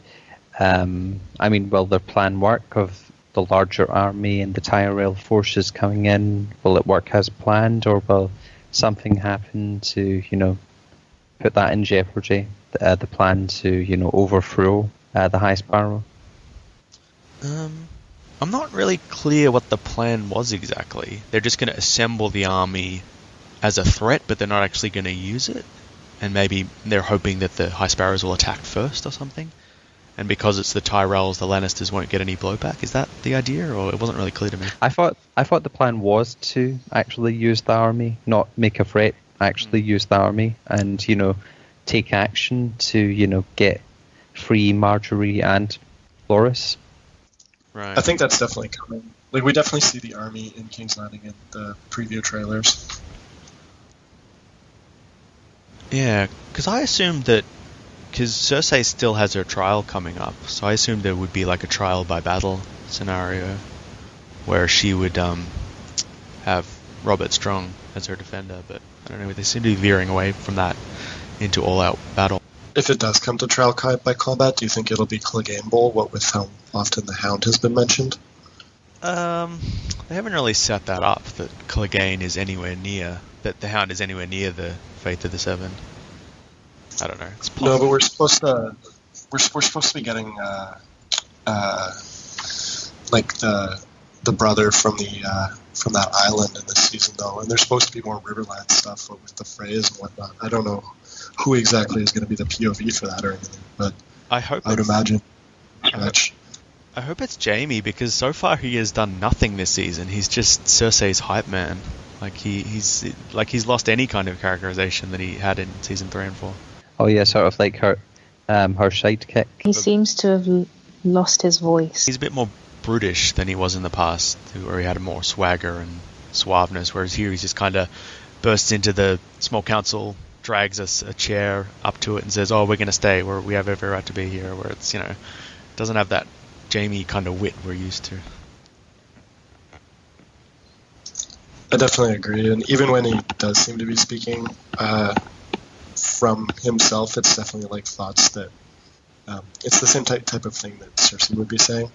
will their plan work of the larger army and the Tyrell forces coming in? Will it work as planned, or will something happen to, put that in jeopardy? The plan to, overthrow the High Sparrow? I'm not really clear what the plan was exactly. They're just going to assemble the army as a threat, but they're not actually going to use it. And maybe they're hoping that the High Sparrows will attack first or something. And because it's the Tyrells, the Lannisters won't get any blowback. Is that the idea, or it wasn't really clear to me? I thought the plan was to actually use the army, not make a threat. Actually use the army, and take action to get free Marjorie and Loras. Right. I think that's definitely coming. Like, we definitely see the army in King's Landing in the preview trailers. Yeah, because I assumed that, because Cersei still has her trial coming up, so I assumed there would be like a trial by battle scenario where she would have Robert Strong as her defender, but I don't know, they seem to be veering away from that into all-out battle. If it does come to trial by combat, do you think it'll be Clegane Bowl, what with how often the Hound has been mentioned? They haven't really set that up, that Clegane is anywhere near, that the Hound is anywhere near the Faith of the Seven. I don't know. It's possible. No, but we're supposed to be getting like the brother from that island in this season, though, and there's supposed to be more Riverland stuff with the Freys and whatnot. I don't know who exactly is going to be the POV for that or anything, but I would imagine. I hope it's Jaime, because so far he has done nothing this season. He's just Cersei's hype man. Like he's lost any kind of characterization that he had in season 3 and 4. Oh yeah, sort of like her sidekick. He seems to have lost his voice. He's a bit more brutish than he was in the past, where he had more swagger and suaveness, whereas here he's just kind of bursts into the small council, drags us a chair up to it and says, oh, we're going to stay, we have every right to be here, where it's, doesn't have that Jaime kind of wit we're used to. I definitely agree, and even when he does seem to be speaking from himself, it's definitely like thoughts that it's the same type of thing that Cersei would be saying.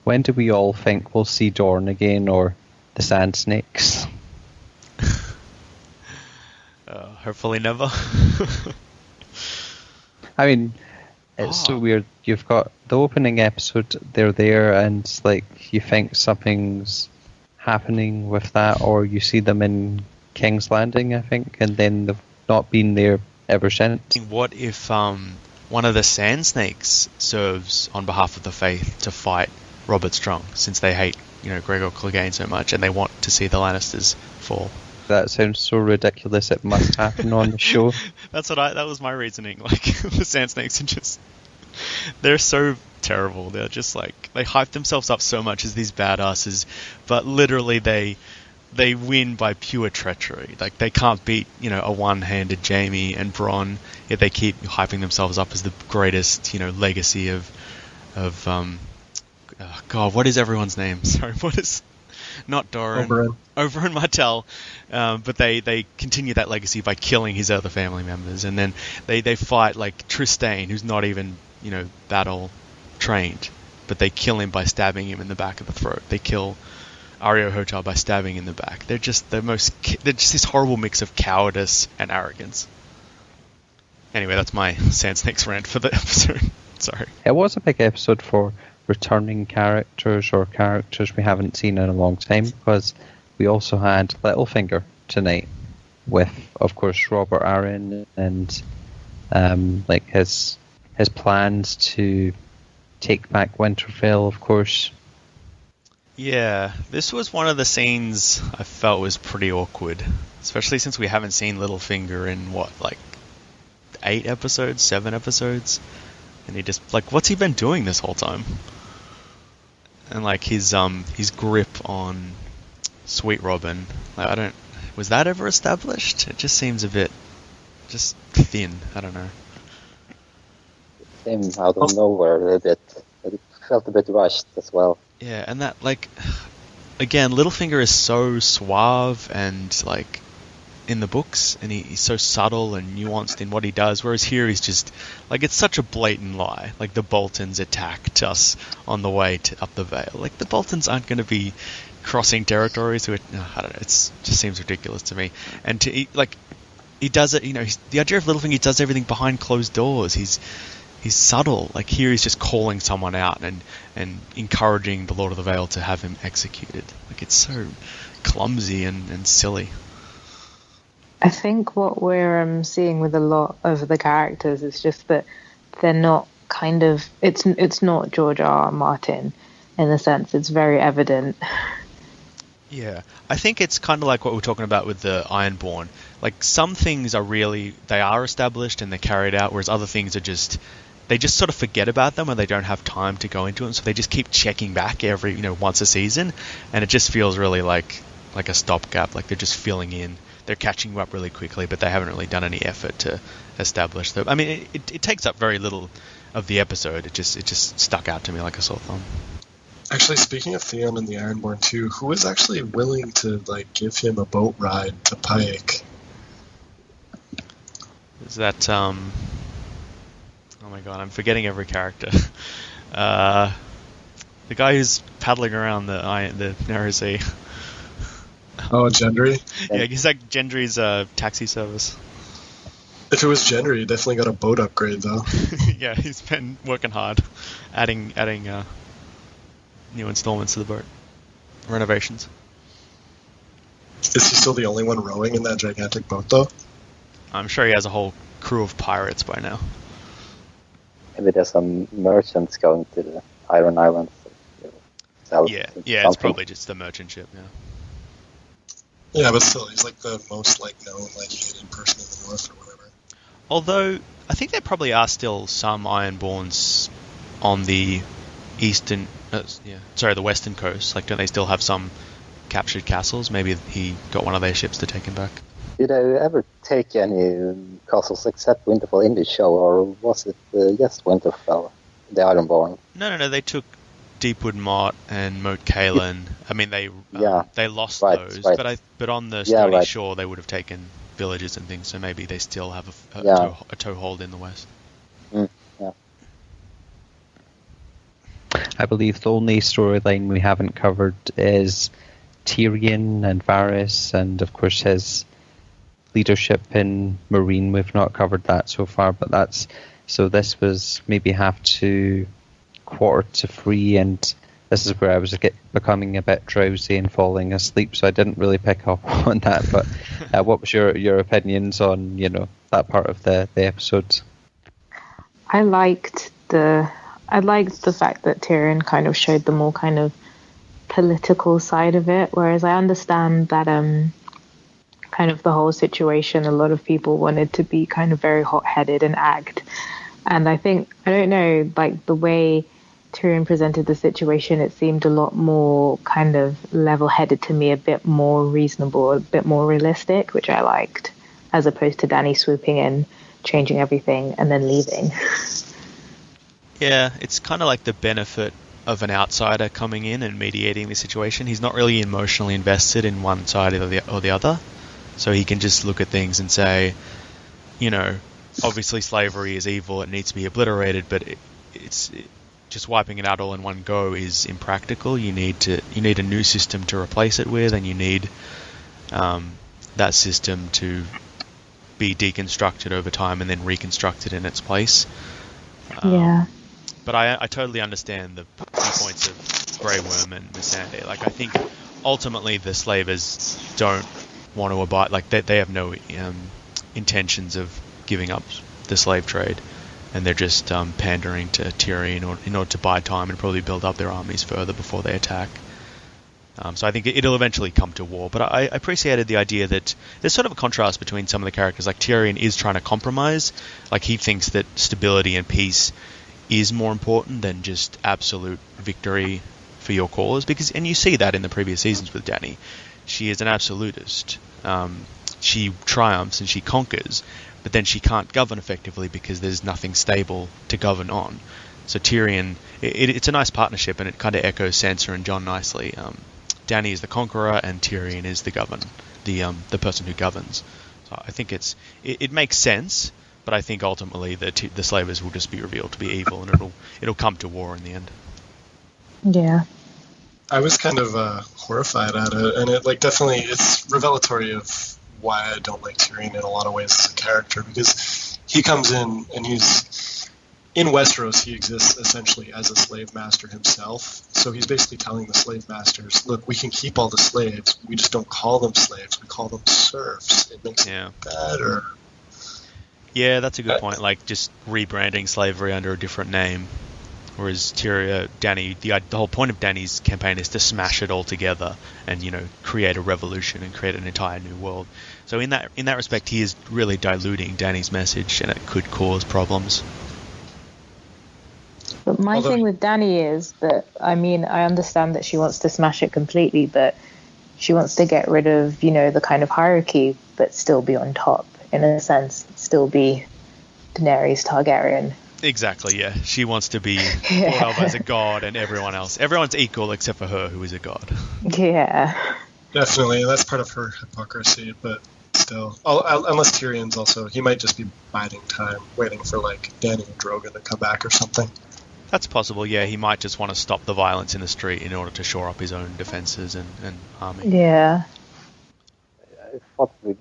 When do we all think we'll see Dorne again, or the Sand Snakes? Hopefully never. I mean, it's so weird. You've got the opening episode, they're there, and like you think something's happening with that, or you see them in King's Landing, I think, and then they've not been there ever since. What if one of the Sand Snakes serves on behalf of the Faith to fight Robert Strong, since they hate, Gregor Clegane so much, and they want to see the Lannisters fall? That sounds so ridiculous. It must happen on the show. That was my reasoning. Like, the Sand Snakes are they're so terrible. They're just like, they hype themselves up so much as these badasses, but literally they win by pure treachery. Like, they can't beat, a one-handed Jaime and Bronn, yet they keep hyping themselves up as the greatest, legacy of God, what is everyone's name? Sorry, what is... Not Doran. Oberyn Martell. But they continue that legacy by killing his other family members. And then they fight, like, Trystane, who's not even, battle trained. But they kill him by stabbing him in the back of the throat. They kill Areo Hotar by stabbing in the back. They're just they're just this horrible mix of cowardice and arrogance. Anyway, that's my Sand Snakes rant for the episode. Sorry. It was a big episode for returning characters, or characters we haven't seen in a long time, because we also had Littlefinger tonight with, of course, Robert Arryn and like his plans to take back Winterfell, of course. Yeah, this was one of the scenes I felt was pretty awkward, especially since we haven't seen Littlefinger in 7 episodes, and he just, like, what's he been doing this whole time? And like his grip on Sweet Robin, like, was that ever established? It just seems a bit just thin. I don't know. It came out of nowhere a bit. It felt a bit rushed as well. Yeah, and that, like, again, Littlefinger is so suave and, like, in the books, and he's so subtle and nuanced in what he does, whereas here he's just, like, it's such a blatant lie. Like, the Boltons attacked us on the way up the Vale. Like, the Boltons aren't going to be crossing territories. I don't know, it just seems ridiculous to me. And he does it, the idea of Littlefinger, he does everything behind closed doors. He's subtle. Like, here he's just calling someone out and encouraging the Lord of the Vale to have him executed. Like, it's so clumsy and silly. I think what we're seeing with a lot of the characters is just that they're not kind of... It's not George R. R. Martin in the sense it's very evident. Yeah, I think it's kind of like what we're talking about with the Ironborn. Like, some things they are established and they're carried out, whereas other things they just sort of forget about them and they don't have time to go into it, so they just keep checking back every, once a season, and it just feels really like a stopgap, like they're just filling in. They're catching you up really quickly, but they haven't really done any effort to establish them. I mean, it takes up very little of the episode. It just stuck out to me like a sore thumb. Actually, speaking of Theon and the Ironborn too, who is actually willing to give him a boat ride to Pike? Is that oh my god, I'm forgetting every character. The guy who's paddling around the narrow sea. Oh, Gendry? Yeah, he's like Gendry's taxi service. If it was Gendry, he definitely got a boat upgrade though. Yeah, he's been working hard, adding new installments to the boat, renovations. Is he still the only one rowing in that gigantic boat though? I'm sure he has a whole crew of pirates by now. Maybe there's some merchants going to the Iron Islands. Yeah, it's probably just the merchant ship. Yeah. Yeah, but still, he's like the most known hated person in the North or whatever. Although I think there probably are still some Ironborns on the the western coast. Like, don't they still have some captured castles? Maybe he got one of their ships to take him back. Did they ever take any castles except Winterfell in the show, or was it just Winterfell, the Ironborn? No. They took Deepwood Motte and Moat Cailin. I mean, they lost those, right. But on the Stony Shore, they would have taken villages and things. So maybe they still have a toehold in the west. Yeah. I believe the only storyline we haven't covered is Tyrion and Varys, and of course his leadership in Marine. We've not covered that so far, but this was maybe 2:30, 2:45, and this is where I was becoming a bit drowsy and falling asleep, so I didn't really pick up on that. But what was your opinions on that part of the episode? I liked the fact that Tyrion kind of showed the more kind of political side of it, whereas I understand that kind of the whole situation, a lot of people wanted to be kind of very hot-headed and act. And I don't know, like the way Tyrion presented the situation, it seemed a lot more kind of level-headed to me, a bit more reasonable, a bit more realistic, which I liked, as opposed to Dany swooping in, changing everything, and then leaving. Yeah, it's kind of like the benefit of an outsider coming in and mediating the situation. He's not really emotionally invested in one side or the other, so he can just look at things and say, obviously slavery is evil, it needs to be obliterated, but it's just wiping it out all in one go is impractical. You need a new system to replace it with, and you need that system to be deconstructed over time and then reconstructed in its place. Yeah. But I totally understand the points of Grey Worm and Missandei. Like, I think ultimately the slavers don't want to abide, like they have no intentions of giving up the slave trade, and they're just pandering to Tyrion in order to buy time and probably build up their armies further before they attack. So I think it'll eventually come to war. But I appreciated the idea that there's sort of a contrast between some of the characters. Like, Tyrion is trying to compromise. Like, he thinks that stability and peace is more important than just absolute victory for your cause, and you see that in the previous seasons with Dany. She is an absolutist. She triumphs and she conquers, but then she can't govern effectively because there's nothing stable to govern on. So Tyrion, it's a nice partnership, and it kind of echoes Sansa and Jon nicely. Dany is the conqueror, and Tyrion is the person who governs. So I think it makes sense. But I think ultimately the slavers will just be revealed to be evil, and it'll come to war in the end. Yeah. I was kind of horrified at it, and definitely it's revelatory of why I don't like Tyrion in a lot of ways as a character, because he comes in and he's in Westeros. He exists essentially as a slave master himself. So he's basically telling the slave masters, "Look, we can keep all the slaves. We just don't call them slaves. We call them serfs. It makes it better." Yeah, that's a good point. Like, just rebranding slavery under a different name Whereas Dany, the whole point of Dany's campaign is to smash it all together and, create a revolution and create an entire new world. So in that respect, he is really diluting Dany's message, and it could cause problems. But my thing with Dany is that, I understand that she wants to smash it completely, but she wants to get rid of, the kind of hierarchy, but still be on top, in a sense, still be Daenerys Targaryen. Exactly, yeah. She wants to be thought of as a god, and everyone's equal except for her, who is a god. Yeah. Definitely, that's part of her hypocrisy, but still. Unless Tyrion's also, he might just be biding time, waiting for, Dany and Drogon to come back or something. That's possible, yeah. He might just want to stop the violence in the street in order to shore up his own defenses and army. Yeah. I thought the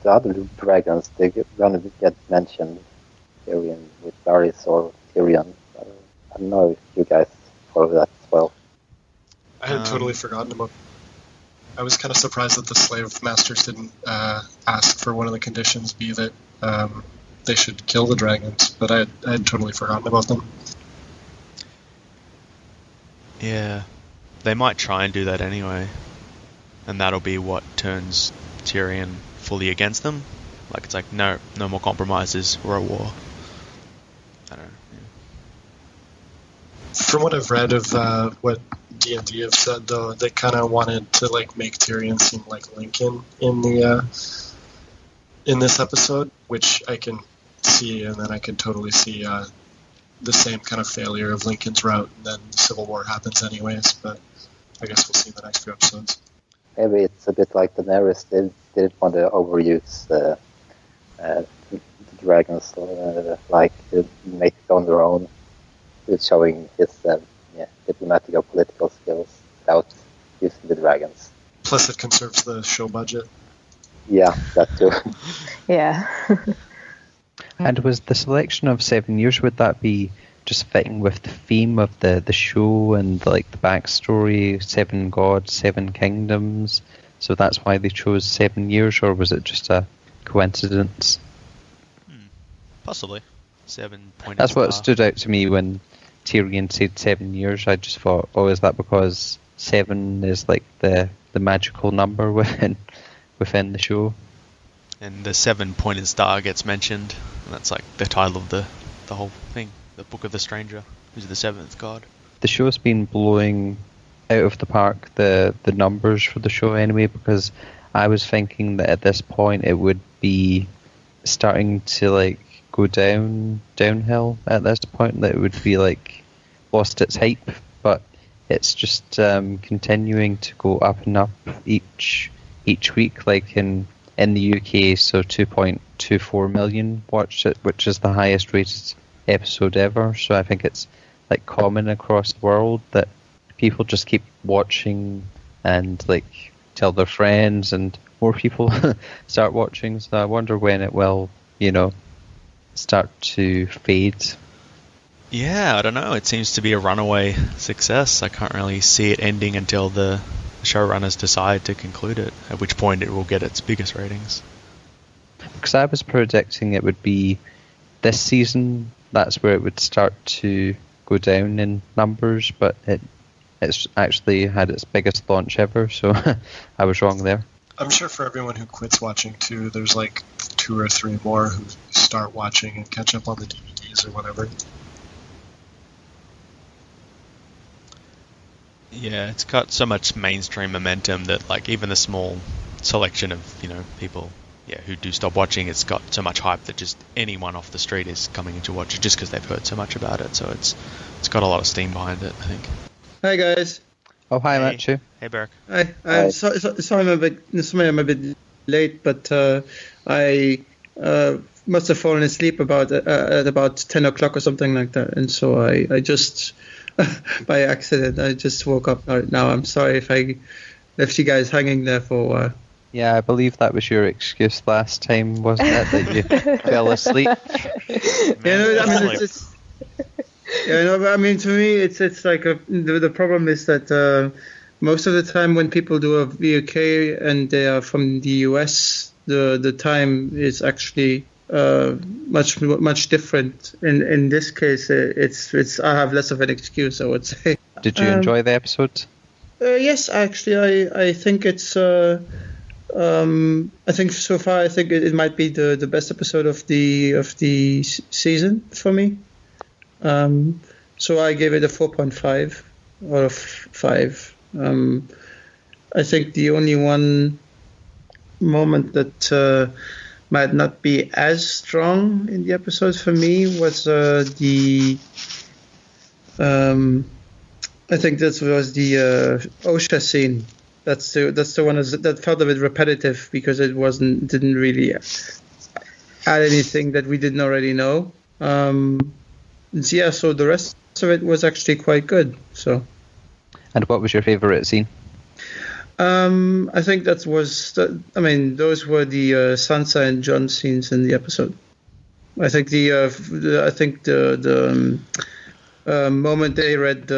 other dragons, they're going to get mentioned Tyrion with Varys or Tyrion. I don't know if you guys follow that as well. I had totally forgotten about. I was kind of surprised that the slave masters didn't ask for one of the conditions be that they should kill the dragons, but I had totally forgotten about them. Yeah, they might try and do that anyway, and that'll be what turns Tyrion fully against them. It's no more compromises, we're at war. I don't know. Yeah. From what I've read of what D&D have said, though, they kind of wanted to make Tyrion seem like Lincoln in the in this episode, which I can see, and then I can totally see the same kind of failure of Lincoln's route, and then the Civil War happens anyways, but I guess we'll see in the next few episodes. Maybe it's a bit like Daenerys. They didn't want to overuse the dragons, to make it on their own, with showing his diplomatic or political skills without using the dragons. Plus it conserves the show budget. Yeah, that too. Yeah. And was the selection of 7 years, would that be just fitting with the theme of the show and the backstory, 7 gods, 7 kingdoms? So that's why they chose 7 years, or was it just a coincidence? Possibly. 7 pointed That's what star. stood out to me when Tyrion said 7 years. I just thought, is that because 7 is the magical number within the show? And the 7-pointed star gets mentioned, and that's the title of the whole thing, the Book of the Stranger, who's the 7th god. The show's been blowing out of the park, the numbers for the show anyway, because I was thinking that at this point it would be starting to go downhill at this point, that it would be lost its hype, but it's just continuing to go up and up each week, in the UK, so 2.24 million watched it, which is the highest rated episode ever. So I think it's common across the world that people just keep watching and tell their friends, and more people start watching. So I wonder when it will, start to fade. Yeah, I don't know. It seems to be a runaway success. I can't really see it ending until the showrunners decide to conclude it, at which point it will get its biggest ratings. Because I was predicting it would be this season, that's where it would start to go down in numbers, but it's actually had its biggest launch ever, so I was wrong there. I'm sure for everyone who quits watching too, there's 2 or 3 more who start watching and catch up on the DVDs or whatever. Yeah, it's got so much mainstream momentum that even the small selection of people who do stop watching, it's got so much hype that just anyone off the street is coming in to watch it just because they've heard so much about it. So it's got a lot of steam behind it, I think. Hi guys. Oh, hi, Hey. Matthieu. Hey, Beric. Hi. Hi. Sorry I'm a bit late, but I must have fallen asleep at about 10 o'clock or something like that, and so I just by accident I just woke up now. I'm sorry if I left you guys hanging there for a while. Yeah, I believe that was your excuse last time, wasn't it, that you fell asleep? To me, it's the problem is that most of the time when people do a VOK and they are from the US, the time is actually much different. In this case, it's I have less of an excuse, I would say. Did you enjoy the episode? Yes, actually, I think it's. I think so far, I think it might be the best episode of the season for me. So I gave it a 4.5 out of 5. I think the only one moment that might not be as strong in the episode for me was I think that was the OSHA scene. That's the one that felt a bit repetitive because it didn't really add anything that we didn't already know. So the rest of it was actually quite good. So. And what was your favourite scene? I think those were the Sansa and Jon scenes in the episode. I think the moment they read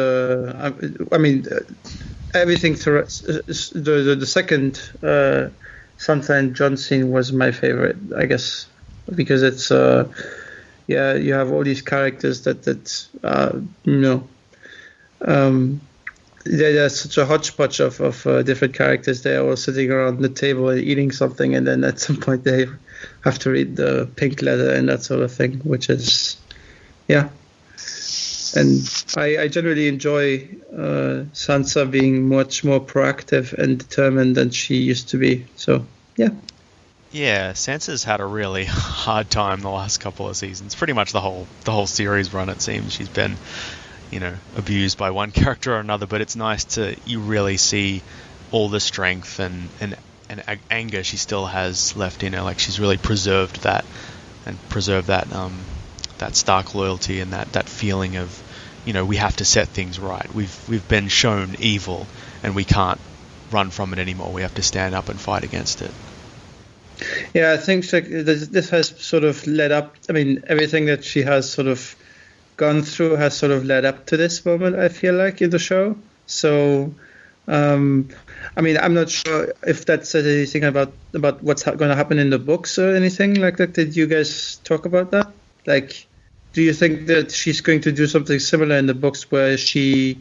everything through the second Sansa and Jon scene was my favorite, I guess, because it's you have all these characters that there's such a hodgepodge of different characters. They're all sitting around the table and eating something, and then at some point they have to read the pink letter and that sort of thing, which is, yeah. And I generally enjoy Sansa being much more proactive and determined than she used to be. So, yeah. Yeah, Sansa's had a really hard time the last couple of seasons. Pretty much the whole series run, it seems. She's been, abused by one character or another, but it's nice you really see all the strength and anger she still has left in her. Like, she's really preserved that Stark loyalty and that feeling of, we have to set things right. We've been shown evil and we can't run from it anymore. We have to stand up and fight against it. Yeah, I think this has sort of led up. I mean, everything that she has sort of gone through has sort of led up to this moment, I feel like, in the show. So, I'm not sure if that says anything about what's going to happen in the books or anything like that. Did you guys talk about that? Like, do you think that she's going to do something similar in the books where she,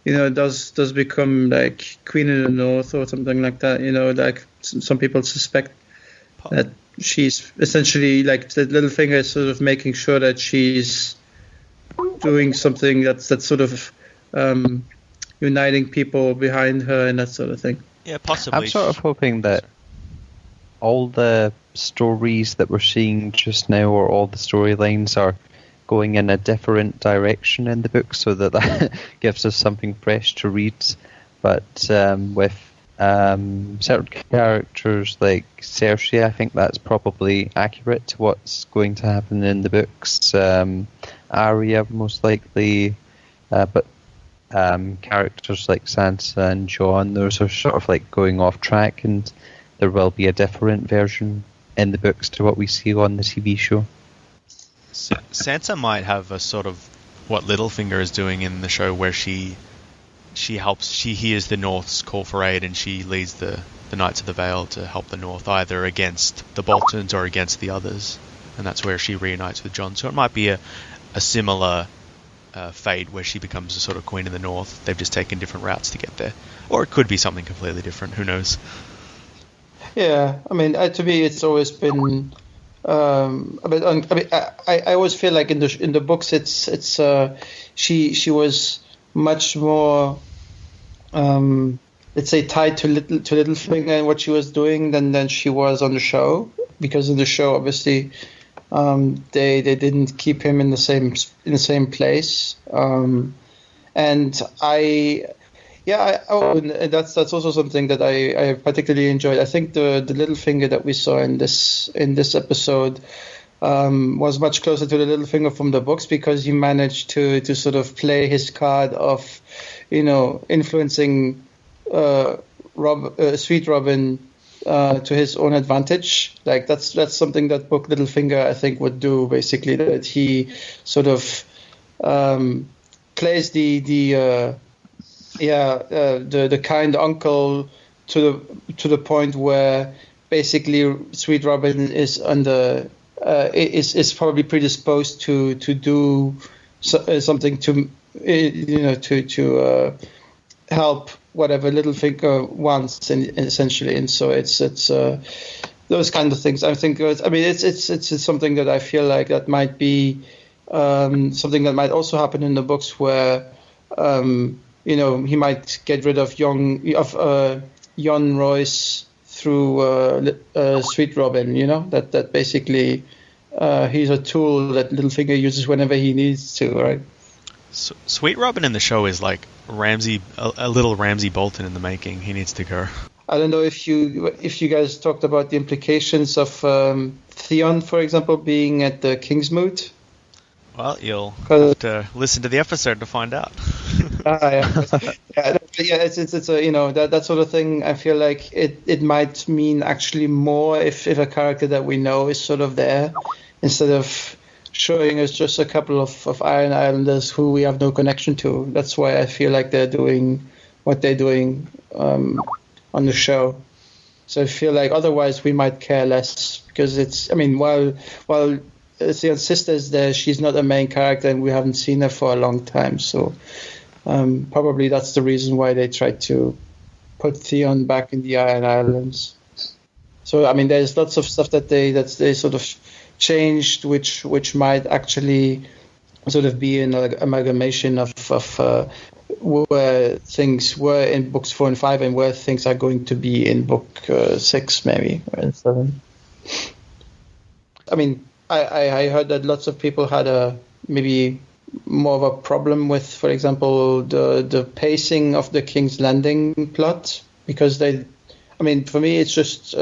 does become like Queen of the North or something like that? Like some people suspect that she's essentially like the Littlefinger is sort of making sure that she's doing something that's sort of uniting people behind her and that sort of thing. Yeah, possibly. I'm sort of hoping that all the stories that we're seeing just now, or all the storylines, are going in a different direction in the book, so that gives us something fresh to read. But with certain characters like Cersei, I think that's probably accurate to what's going to happen in the books. Arya, most likely, but characters like Sansa and Jon, those are sort of like going off track, and there will be a different version in the books to what we see on the TV show. Sansa might have a sort of what Littlefinger is doing in the show, where she hears the North's call for aid, and she leads the Knights of the Vale to help the North, either against the Boltons or against the others, and that's where she reunites with Jon. So it might be a similar fate where she becomes a sort of Queen of the North. They've just taken different routes to get there, or it could be something completely different. Who knows? Yeah, I mean, to me, it's always been I always feel like in the books, it's she was much more let's say tied to Littlefinger and what she was doing than she was on the show, because in the show, obviously, they didn't keep him in the same place, and that's also something that I particularly enjoyed. I think the Littlefinger that we saw in this episode was much closer to the Littlefinger from the books, because he managed to sort of play his card of, influencing Sweet Robin to his own advantage. Like that's something that book Littlefinger, I think, would do, basically, that he sort of plays the kind uncle to the point where basically Sweet Robin is under is probably predisposed to do something to help whatever Littlefinger wants, essentially. And so it's those kind of things. I think. It's something that I feel like that might be something that might also happen in the books, where he might get rid of Jon Royce through Sweet Robin. That basically he's a tool that Littlefinger uses whenever he needs to, right? Sweet Robin in the show is like a little Ramsay Bolton in the making. He needs to go. I don't know if you guys talked about the implications of Theon, for example, being at the Kingsmoot. Well, you'll have to listen to the episode to find out. It's that sort of thing. I feel like it might mean actually more if a character that we know is sort of there, instead of showing us just a couple of Iron Islanders who we have no connection to. That's why I feel like they're doing what they're doing on the show. So I feel like otherwise we might care less, because while Theon's sister is there, she's not a main character and we haven't seen her for a long time. So probably that's the reason why they tried to put Theon back in the Iron Islands. So there's lots of stuff that they sort of changed, which might actually sort of be an amalgamation of where things were in books 4 and 5 and where things are going to be in book 6 maybe, or 7. I heard that lots of people had maybe more of a problem with, for example, the pacing of the King's Landing plot, because for me, it's just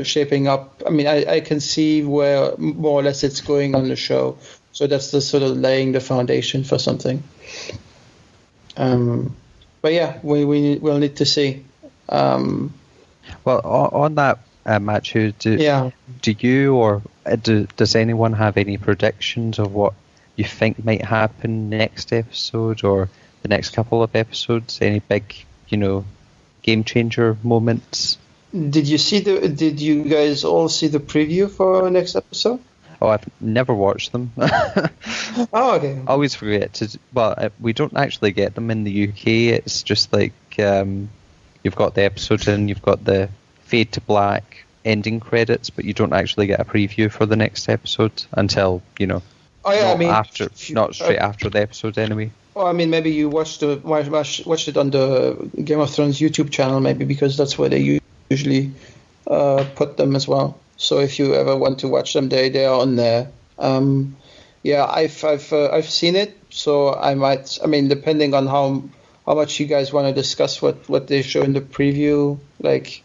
shaping up. I can see where more or less it's going on the show. So that's the sort of laying the foundation for something. But yeah, we'll need to see. Well, on that, Matthieu, do you or does anyone have any predictions of what you think might happen next episode or the next couple of episodes? Any big, game changer moments? Did you guys all see the preview for next episode? Oh, I've never watched them. Oh, okay. I always forget to. Well, we don't actually get them in the UK. It's just like you've got the episode and you've got the fade to black ending credits, but you don't actually get a preview for the next episode until Oh yeah, not straight after the episode anyway. Well, maybe you watched it on the Game of Thrones YouTube channel, maybe, because that's where they usually put them as well. So if you ever want to watch them, they are on there. I've seen it, so I might. Depending on how much you guys want to discuss what they show in the preview, like.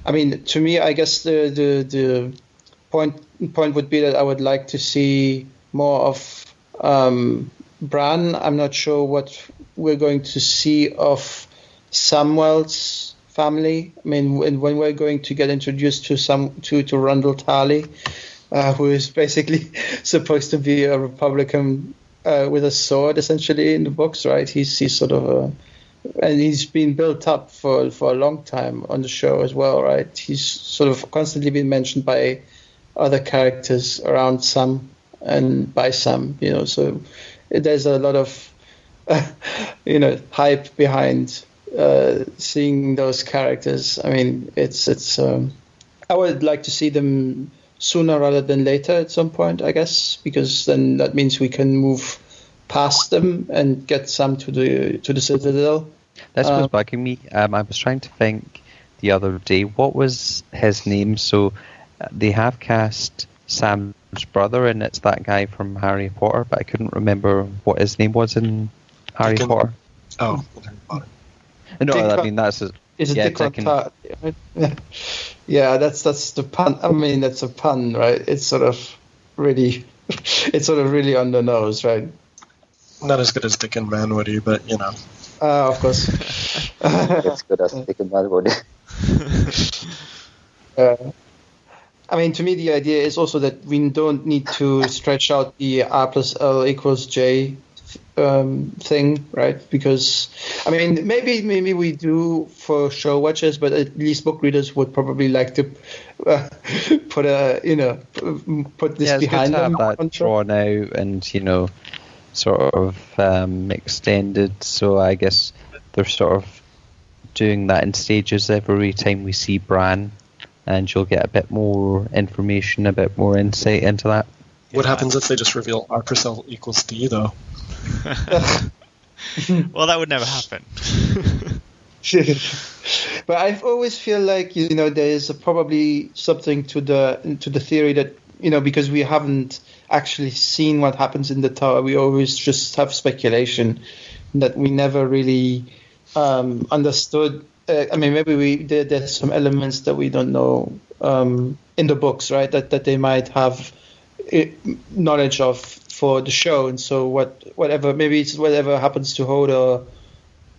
To me, I guess the point would be that I would like to see more of Bran. I'm not sure what we're going to see of Samwell's family. When we're going to get introduced to Rundle Tarly, who is basically supposed to be a Republican with a sword, essentially, in the books, right? He's sort of and he's been built up for a long time on the show as well, right? He's sort of constantly been mentioned by other characters around Sam and by Sam, so there's a lot of hype behind seeing those characters. It's I would like to see them sooner rather than later at some point, I guess, because then that means we can move past them and get Sam to the Citadel. This was bugging me. I was trying to think the other day, what was his name? So they have cast Sam's brother, and it's that guy from Harry Potter, but I couldn't remember what his name was in Harry Potter. Oh, Harry Potter. No, that's Is it Dickon? Yeah, that's the pun. That's a pun, right? It's sort of really on the nose, right? Not as good as Dickon Manwoody, but Of course. It's good as Dickon Manwoody. To me, the idea is also that we don't need to stretch out the R+L = J thing, right? Because I mean, maybe we do for show watchers, but at least book readers would probably like to put this behind them. It's good to have that drawn out and sort of extended. So I guess they're sort of doing that in stages every time we see Bran, and you'll get a bit more information, a bit more insight into that. What happens if they just reveal R% equals D, though? Well, that would never happen. But I always feel like there is probably something to the theory that because we haven't actually seen what happens in the tower, we always just have speculation that we never really understood. I mean, maybe there's some elements that we don't know in the books, right? That they might have knowledge of for the show, and so whatever happens to Hodor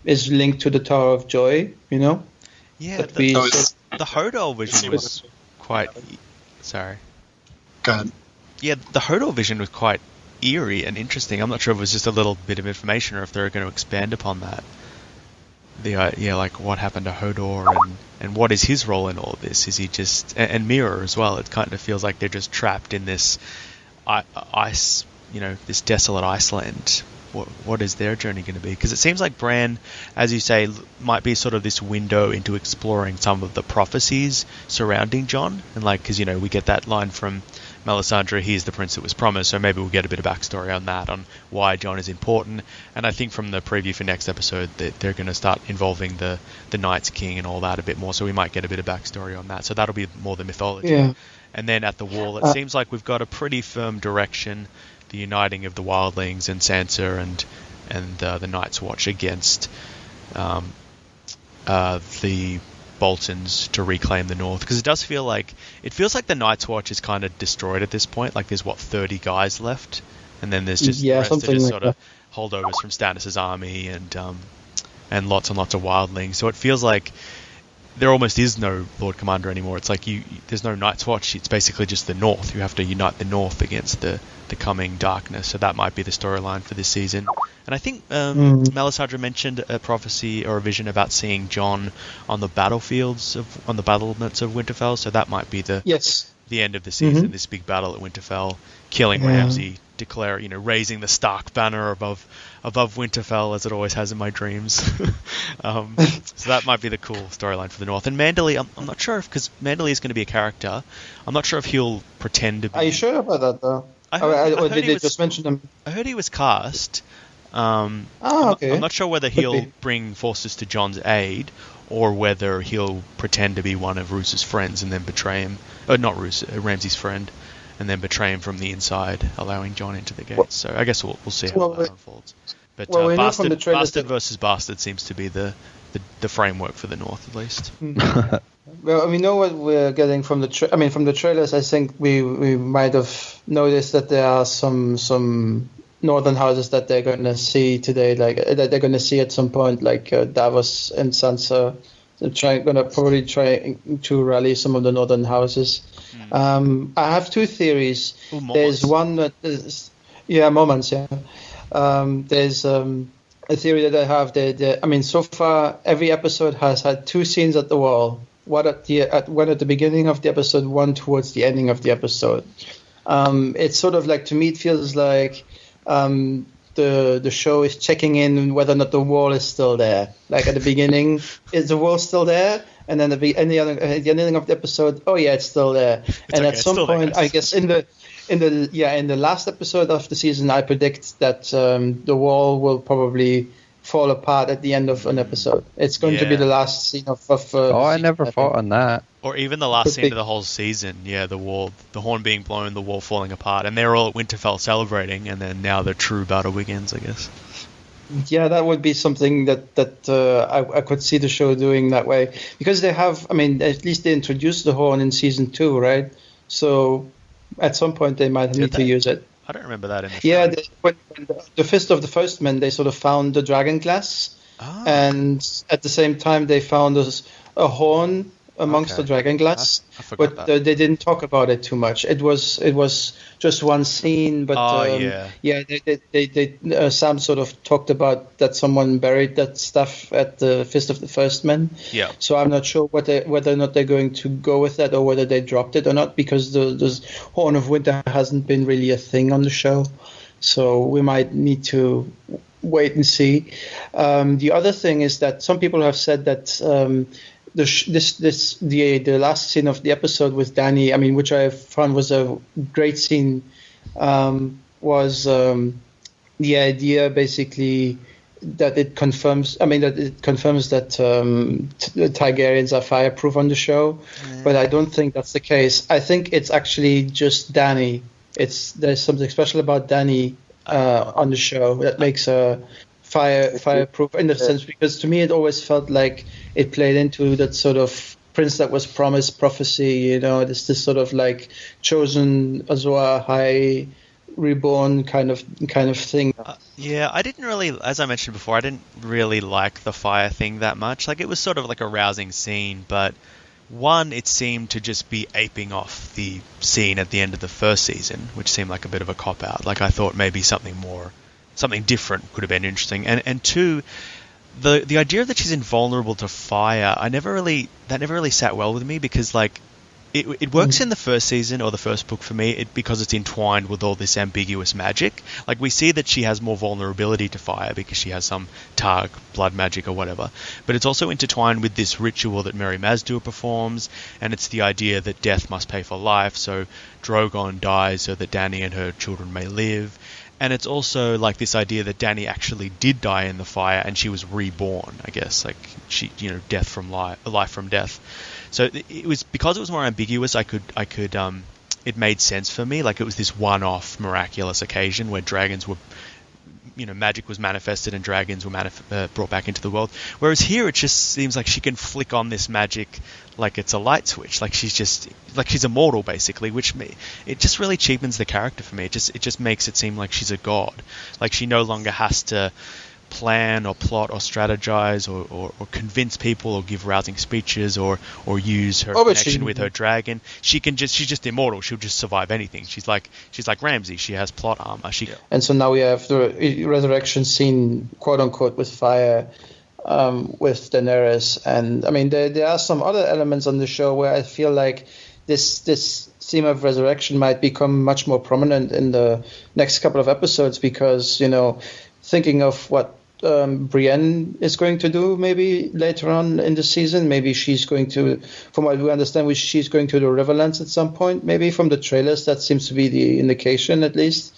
is linked to the Tower of Joy, Yeah, the Hodor vision was quite. Sorry. Go ahead. Yeah, the Hodor vision was quite eerie and interesting. I'm not sure if it was just a little bit of information or if they're going to expand upon that. Like what happened to Hodor and what is his role in all of this? Is he just and Mirror as well? It kind of feels like they're just trapped in this ice, this desolate Iceland. What is their journey going to be? Because it seems like Bran, as you say, might be sort of this window into exploring some of the prophecies surrounding Jon, and because we get that line from Melisandre, he's the prince that was promised, so maybe we'll get a bit of backstory on that, on why Jon is important. And I think from the preview for next episode that they're going to start involving the Night's King and all that a bit more, so we might get a bit of backstory on that. So that'll be more the mythology. Yeah. And then at the Wall, it seems like we've got a pretty firm direction, the uniting of the wildlings and Sansa and the Night's Watch against the Boltons to reclaim the North, because it feels like the Night's Watch is kind of destroyed at this point. Like there's 30 guys left, and then there's just the rest are just sort of holdovers from Stannis' army and lots and lots of wildlings. So it feels like there almost is no Lord Commander anymore. It's like there's no Night's Watch. It's basically just the North. You have to unite the North against the coming darkness. So that might be the storyline for this season. And I think Melisandre mentioned a prophecy or a vision about seeing Jon on the battlements of Winterfell. So that might be the end of the season. This big battle at Winterfell, killing Ramsay, raising the Stark banner above Winterfell, as it always has in my dreams. So that might be the cool storyline for the North. And Manderley, I'm not sure because Manderley is going to be a character. I'm not sure if he'll pretend to be. Are you sure about that though? Or did they just mention him? I heard he was cast. Okay. I'm not sure whether he'll bring forces to Jon's aid or whether he'll pretend to be one of Roos's friends and then betray him. Not Roose, Ramsay's friend, and then betray him from the inside, allowing Jon into the gates. So I guess we'll see how that unfolds. But bastard versus bastard seems to be the framework for the North, at least. Well, we know what we're getting from from the trailers. I think we might have noticed that there are some northern houses that they're going to see today, that they're going to see at some point, like Davos and Sansa. They're going to probably try to rally some of the northern houses. I have two theories. There's one that is, moments. Yeah. There's a theory that I have. So far every episode has had two scenes at the Wall. One at the beginning of the episode, one towards the ending of the episode. It's sort of like, to me, it feels like the show is checking in whether or not the Wall is still there. Like at the beginning, is the Wall still there? And then at the ending of the episode, oh yeah, it's still there. At some point, I guess in the last episode of the season, I predict that the Wall will probably fall apart at the end of an episode. It's going to be the last scene of I never thought on that. Or even the last scene of the whole season. Yeah, the Wall, the horn being blown, the Wall falling apart, and they're all at Winterfell celebrating, and then now the true battle begins, I guess. Yeah, that would be something that I could see the show doing that way, because they have. At least they introduced the horn in season 2, right? So at some point they might need to use it. I don't remember that in the show. When the Fist of the First Men, they sort of found the dragon glass, and at the same time they found a horn amongst the dragon glass, I forgot but that. they didn't talk about it too much. It was just one scene, but Sam sort of talked about that someone buried that stuff at the Fist of the First Men. Yeah. So I'm not sure whether or not they're going to go with that or whether they dropped it or not, because the Horn of Winter hasn't been really a thing on the show. So we might need to wait and see. The other thing is that some people have said that the last scene of the episode with Dany, I mean, which I found was a great scene, was the idea basically that it confirms. I mean, that it confirms that the Targaryens are fireproof on the show, but I don't think that's the case. I think it's actually just Dany. There's something special about Dany on the show that makes her fireproof in a sense, because to me it always felt like it played into that sort of Prince that was promised prophecy, you know, this sort of like chosen Azor High reborn kind of thing. Yeah, I didn't really, as I mentioned before, I didn't really like the fire thing that much. Like, it was sort of like a rousing scene, but one, it seemed to just be aping off the scene at the end of the first season, which seemed like a bit of a cop-out. Like, I thought maybe something different could have been interesting. And two, the idea that she's invulnerable to fire, that never really sat well with me, because like it works in the first season or the first book for me because it's entwined with all this ambiguous magic. Like, we see that she has more vulnerability to fire because she has some Targ blood magic or whatever, but it's also intertwined with this ritual that Mary Mazdur performs, and it's the idea that death must pay for life, so Drogon dies so that Dany and her children may live. And it's also like this idea that Dany actually did die in the fire and she was reborn, I guess, like she, death from life from death. So it was, because it was more ambiguous, I could it made sense for me. Like, it was this one-off miraculous occasion where dragons were, magic was manifested and dragons were brought back into the world. Whereas here, it just seems like she can flick on this magic like it's a light switch. Like, she's immortal, basically, which it just really cheapens the character for me. It just makes it seem like she's a god. Like, she no longer has to plan or plot or strategize or convince people or give rousing speeches or use her connection with her dragon. She's just immortal. She'll just survive anything. She's like Ramsay. She has plot armor. And so now we have the resurrection scene, quote unquote, with fire, with Daenerys. And I mean, there are some other elements on the show where I feel like this theme of resurrection might become much more prominent in the next couple of episodes, because thinking of what Brienne is going to do maybe later on in the season. Maybe she's going to, from what we understand, she's going to the Riverlands at some point. Maybe from the trailers, that seems to be the indication, at least.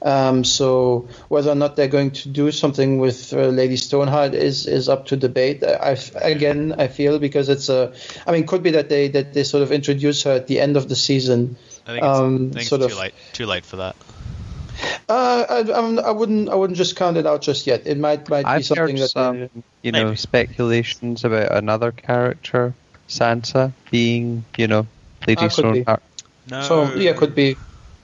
So whether or not they're going to do something with Lady Stoneheart is up to debate. I feel, because could be that they sort of introduce her at the end of the season. I think it's too late for that. I wouldn't just count it out just yet. It might be something that speculations about another character, Sansa, being Lady Stoneheart. No. So yeah, could be.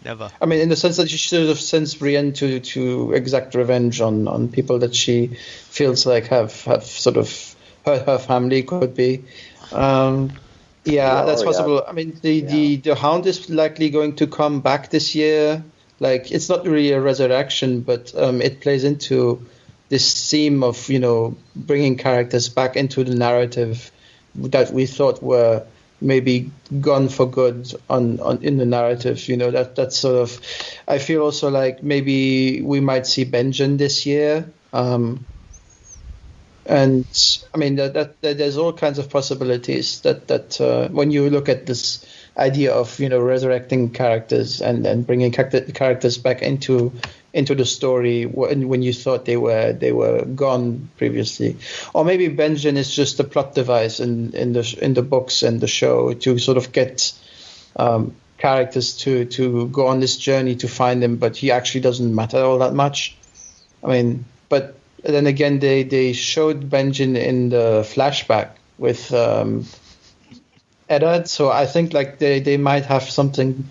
Never. I mean, in the sense that she should have sent Brienne to exact revenge on people that she feels like have sort of hurt her family. Could be. That's possible. Yeah. I mean, the Hound is likely going to come back this year. Like, it's not really a resurrection, but it plays into this theme of, bringing characters back into the narrative that we thought were maybe gone for good in the narrative. That's sort of, I feel also like maybe we might see Benjen this year. And I mean, that there's all kinds of possibilities that when you look at this idea of resurrecting characters and bringing characters back into the story when you thought they were gone previously, or maybe Benjen is just a plot device in the books and the show to sort of get characters to go on this journey to find him, but he actually doesn't matter all that much. I mean, but then again, they showed Benjen in the flashback with Eddard, so I think like they might have something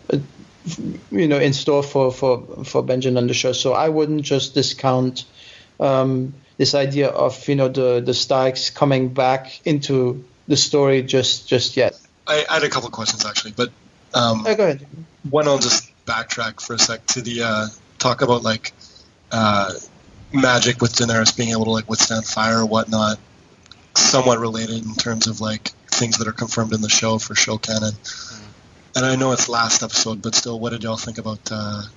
in store for Benjen on the show. So I wouldn't just discount this idea of the Starks coming back into the story just yet. I had a couple of questions actually, but Go ahead. one I'll just backtrack for a sec to the talk about like magic with Daenerys being able to like withstand fire or whatnot. Somewhat related in terms of like things that are confirmed in the show for show canon. And I know it's last episode, but still, what did y'all think about the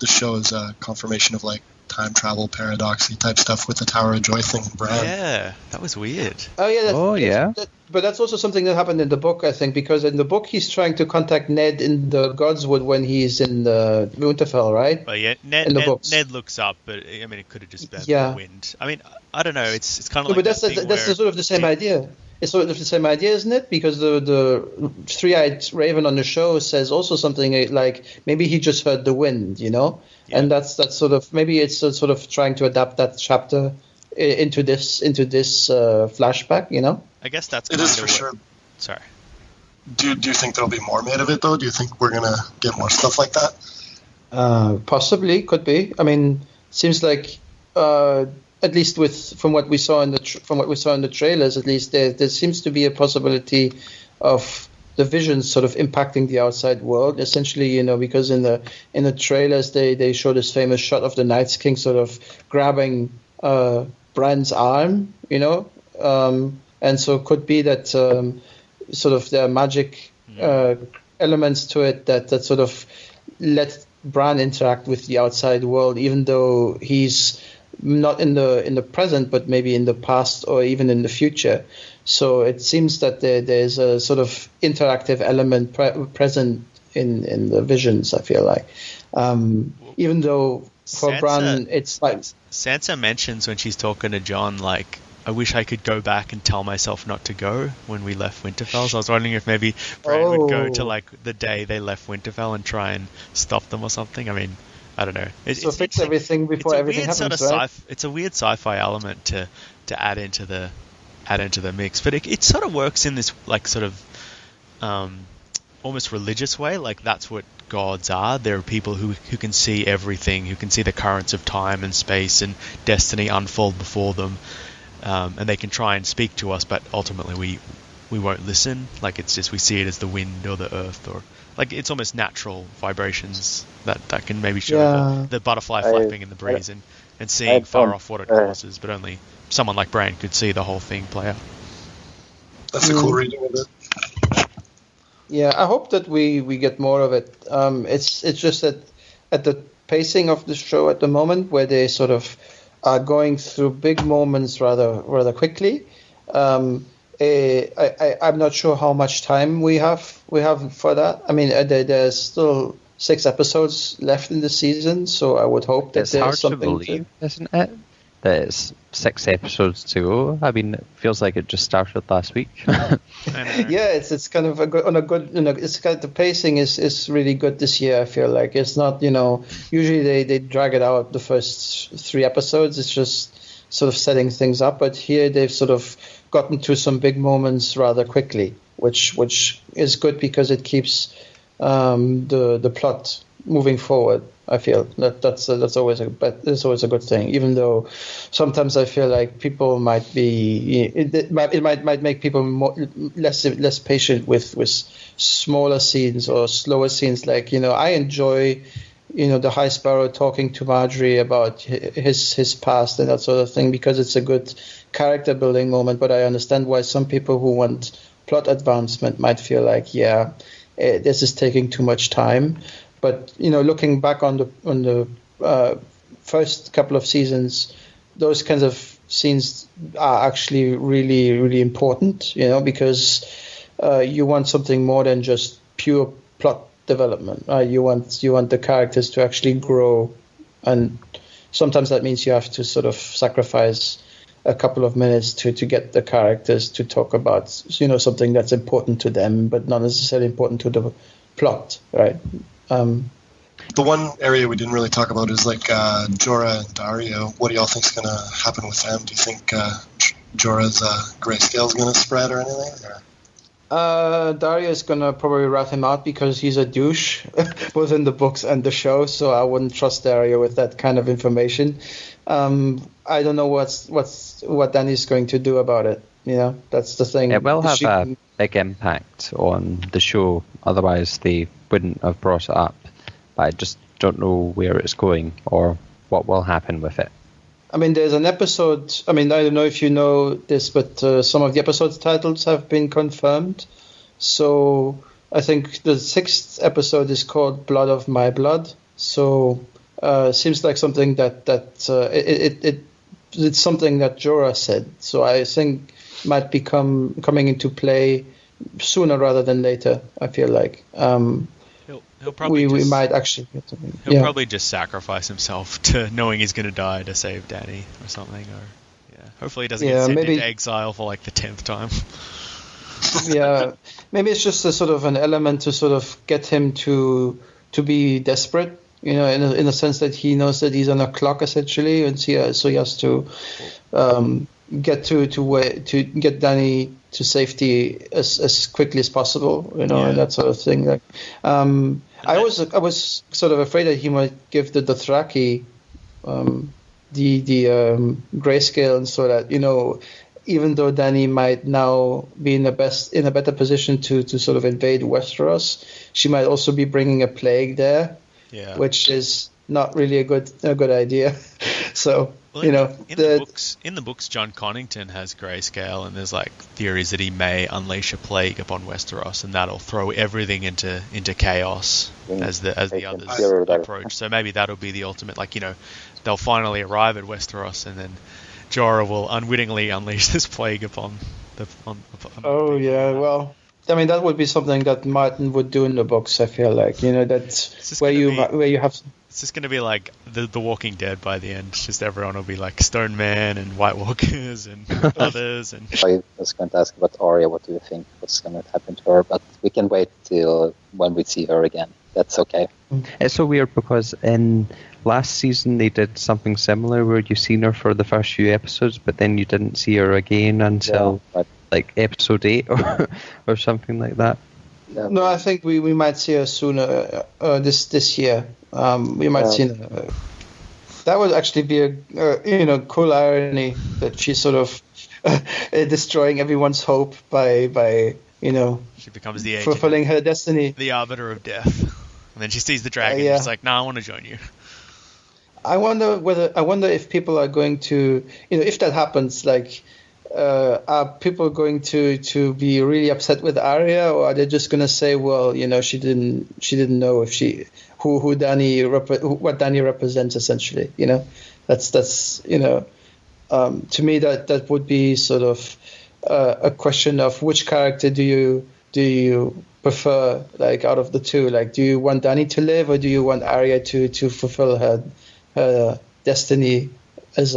show's confirmation of like time travel, paradoxy type stuff with the Tower of Joy thing and Bran? Yeah, that was weird. Oh yeah. But that's also something that happened in the book, I think, because in the book he's trying to contact Ned in the Godswood when he's in the Winterfell, right? But yeah, Ned looks up, but I mean, it could have just been the wind. I mean, I don't know. It's kind of like. But that's sort of the same idea. It's sort of the same idea, isn't it? Because the three-eyed raven on the show says also something like maybe he just heard the wind, you know, and that's sort of maybe it's sort of trying to adapt that chapter into this flashback, you know. I guess that's it is for sure. Sorry. Do you think there'll be more made of it though? Do you think we're gonna get more stuff like that? Possibly, could be. I mean, seems like at least from what we saw in the trailers, at least there seems to be a possibility of the visions sort of impacting the outside world. Essentially, you know, because in the trailers they show this famous shot of the Night's King sort of grabbing Bran's arm, you know. And so it could be that sort of there are magic elements to it that sort of let Bran interact with the outside world, even though he's not in the present, but maybe in the past or even in the future. So it seems that there's a sort of interactive element present in the visions, I feel like. Even though for Bran, it's like... Sansa mentions when she's talking to Jon, like, I wish I could go back and tell myself not to go when we left Winterfell. So I was wondering if maybe Bran would go to like the day they left Winterfell and try and stop them or something. I mean, I don't know. Fix everything before everything happens, right? It's a weird sci-fi element to add into the mix, but it sort of works in this like sort of almost religious way. Like that's what gods are. There are people who can see everything, who can see the currents of time and space and destiny unfold before them. And they can try and speak to us, but ultimately we won't listen. Like it's just we see it as the wind or the earth, or like it's almost natural vibrations that can maybe show the butterfly flapping in the breeze and seeing far off what it causes, but only someone like Bran could see the whole thing play out. That's a cool reading of it. Yeah, I hope that we get more of it. It's just that at the pacing of the show at the moment, where they sort of are going through big moments rather quickly. I'm not sure how much time we have for that. I mean, there's still 6 episodes left in the season, so I would hope that there's something. It's hard to believe, isn't it? That it's 6 episodes to go. I mean, it feels like it just started last week. Yeah, it's kind of it's kind of, the pacing is really good this year. I feel like it's not, you know, usually they drag it out the first 3 episodes. It's just sort of setting things up, but here they've sort of gotten to some big moments rather quickly, which is good because it keeps the plot moving forward. I feel that's always a good thing, even though sometimes I feel like people might be it might make people less patient with smaller scenes or slower scenes. Like, you know, I enjoy, you know, the High Sparrow talking to Marjorie about his past and that sort of thing because it's a good character building moment. But I understand why some people who want plot advancement might feel like, this is taking too much time. But, you know, looking back on the first couple of seasons, those kinds of scenes are actually really, really important, you know, because you want something more than just pure plot development. You want the characters to actually grow, and sometimes that means you have to sort of sacrifice a couple of minutes to get the characters to talk about, you know, something that's important to them, but not necessarily important to the plot, right? The one area we didn't really talk about is like Jorah and Daario. What do y'all think is going to happen with them? Do you think Jorah's grayscale is going to spread or anything? Daario is going to probably rat him out because he's a douche, both in the books and the show, so I wouldn't trust Daario with that kind of information. I don't know what Danny's going to do about it. That's the thing. It will have a big impact on the show, otherwise they wouldn't have brought it up. But I just don't know where it's going or what will happen with it. I mean, there's an episode. I mean, I don't know if you know this, but some of the episode titles have been confirmed. So I think the 6th episode is called "Blood of My Blood." So seems like something it's something that Jorah said. So I think it might be coming into play sooner rather than later. I feel like. He'll probably we might actually get something. He'll probably just sacrifice himself to knowing he's going to die to save Dany or something. Or hopefully he doesn't get sent into exile for like the 10th time. Yeah, maybe it's just a sort of an element to sort of get him to be desperate. In a sense that he knows that he's on a clock essentially, and so he has to get to get Dany to safety as quickly as possible. And that sort of thing. Like, I was sort of afraid that he might give the Dothraki the grayscale, and so that even though Dany might now be in a better position to sort of invade Westeros, she might also be bringing a plague there, which is not really a good idea. So in the books, John Connington has grayscale, and there's like theories that he may unleash a plague upon Westeros, and that'll throw everything into chaos as the others approach. So maybe that'll be the ultimate. Like they'll finally arrive at Westeros, and then Jorah will unwittingly unleash this plague upon the. Well, I mean that would be something that Martin would do in the books. I feel like that's where you have. It's just going to be like the Walking Dead by the end. It's just everyone will be like Stone Man and White Walkers and others. And I was going to ask about Arya. What do you think? What's going to happen to her? But we can wait till when we see her again. That's okay. It's so weird because in last season they did something similar where you seen her for the first few episodes, but then you didn't see her again until like episode 8 or something like that. Yeah. No, I think we might see her sooner this year. We might see her. That would actually be a cool irony that she's sort of destroying everyone's hope by she becomes the agent, fulfilling her destiny, the arbiter of death, and then she sees the dragon. And she's like, "No, I want to join you." I wonder if people are going to, if that happens, like. Are people going to be really upset with Arya, or are they just going to say, well, she didn't know if what Dany represents essentially, that's to me that would be sort of a question of which character do you prefer, like out of the two, like do you want Dany to live or do you want Arya to fulfill her destiny as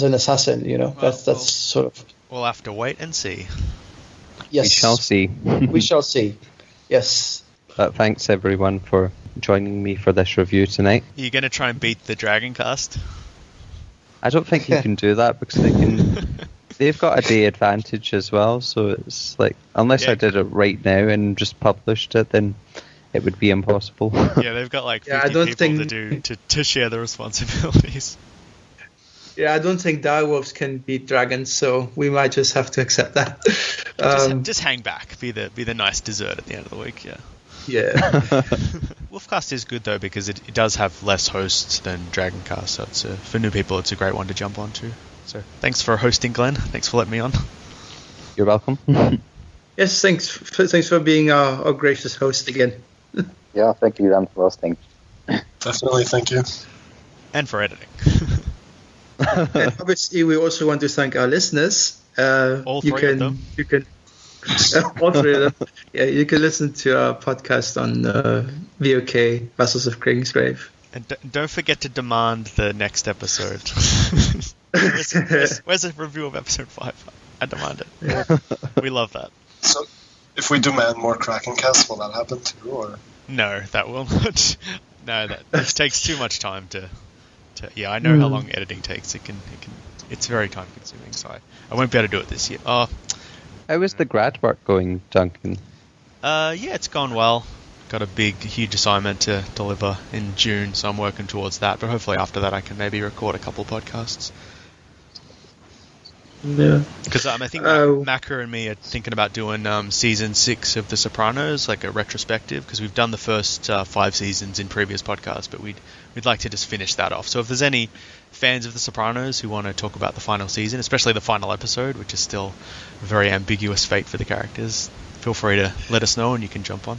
an assassin, that's sort of. We'll have to wait and see. Yes, we shall see. We shall see. Yes. But thanks everyone for joining me for this review tonight. Are you going to try and beat the Dragon Cast? I don't think you can do that because they've got a day advantage as well. So it's like unless I did it right now and just published it, then it would be impossible. Yeah, they've got like 50 people to share the responsibilities. Yeah, I don't think direwolves can beat dragons, so we might just have to accept that. Just hang back, be the nice dessert at the end of the week. Yeah. WolfCast is good though because it does have less hosts than Dragoncast, so it's for new people it's a great one to jump onto. So thanks for hosting, Glenn. Thanks for letting me on. You're welcome. Yes, thanks for being our gracious host again. Yeah, thank you, Dan, for hosting. Definitely, thank you. And for editing. And obviously, we also want to thank our listeners. All three of them. You can all three of them. Yeah, you can listen to our podcast on VOK, Vassals of Kingsgrave. And don't forget to demand the next episode. Where's a review of episode 5? I demand it. Yeah. We love that. So, if we demand more Kraken casts, will that happen too, or? No, that will not. No, that takes too much time to. Yeah, I know how long editing takes. It's very time consuming, so I won't be able to do it this year. How is the grad work going, Duncan? Yeah, it's gone well. Got a huge assignment to deliver in June, so I'm working towards that. But hopefully after that I can maybe record a couple podcasts. Yeah. Because I think Macca and me are thinking about doing season 6 of The Sopranos, like a retrospective, because we've done the first 5 seasons in previous podcasts, but we'd like to just finish that off. So if there's any fans of The Sopranos who want to talk about the final season, especially the final episode, which is still a very ambiguous fate for the characters, feel free to let us know and you can jump on.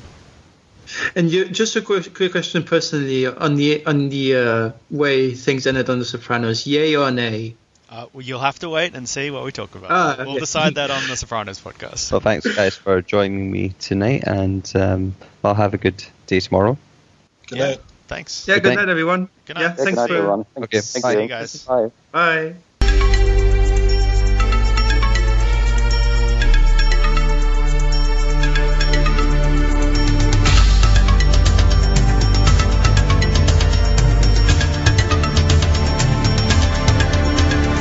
And just a quick question personally on the way things ended on The Sopranos, yay or nay? Well, you'll have to wait and see what we talk about. We'll decide that on the Sopranos podcast. Well, thanks guys for joining me tonight, and I'll have a good day tomorrow. Good night. Thanks. Yeah, good night, everyone. Good night. Yeah, thanks Good night, for everyone. Okay, See bye. you guys. Bye. Bye.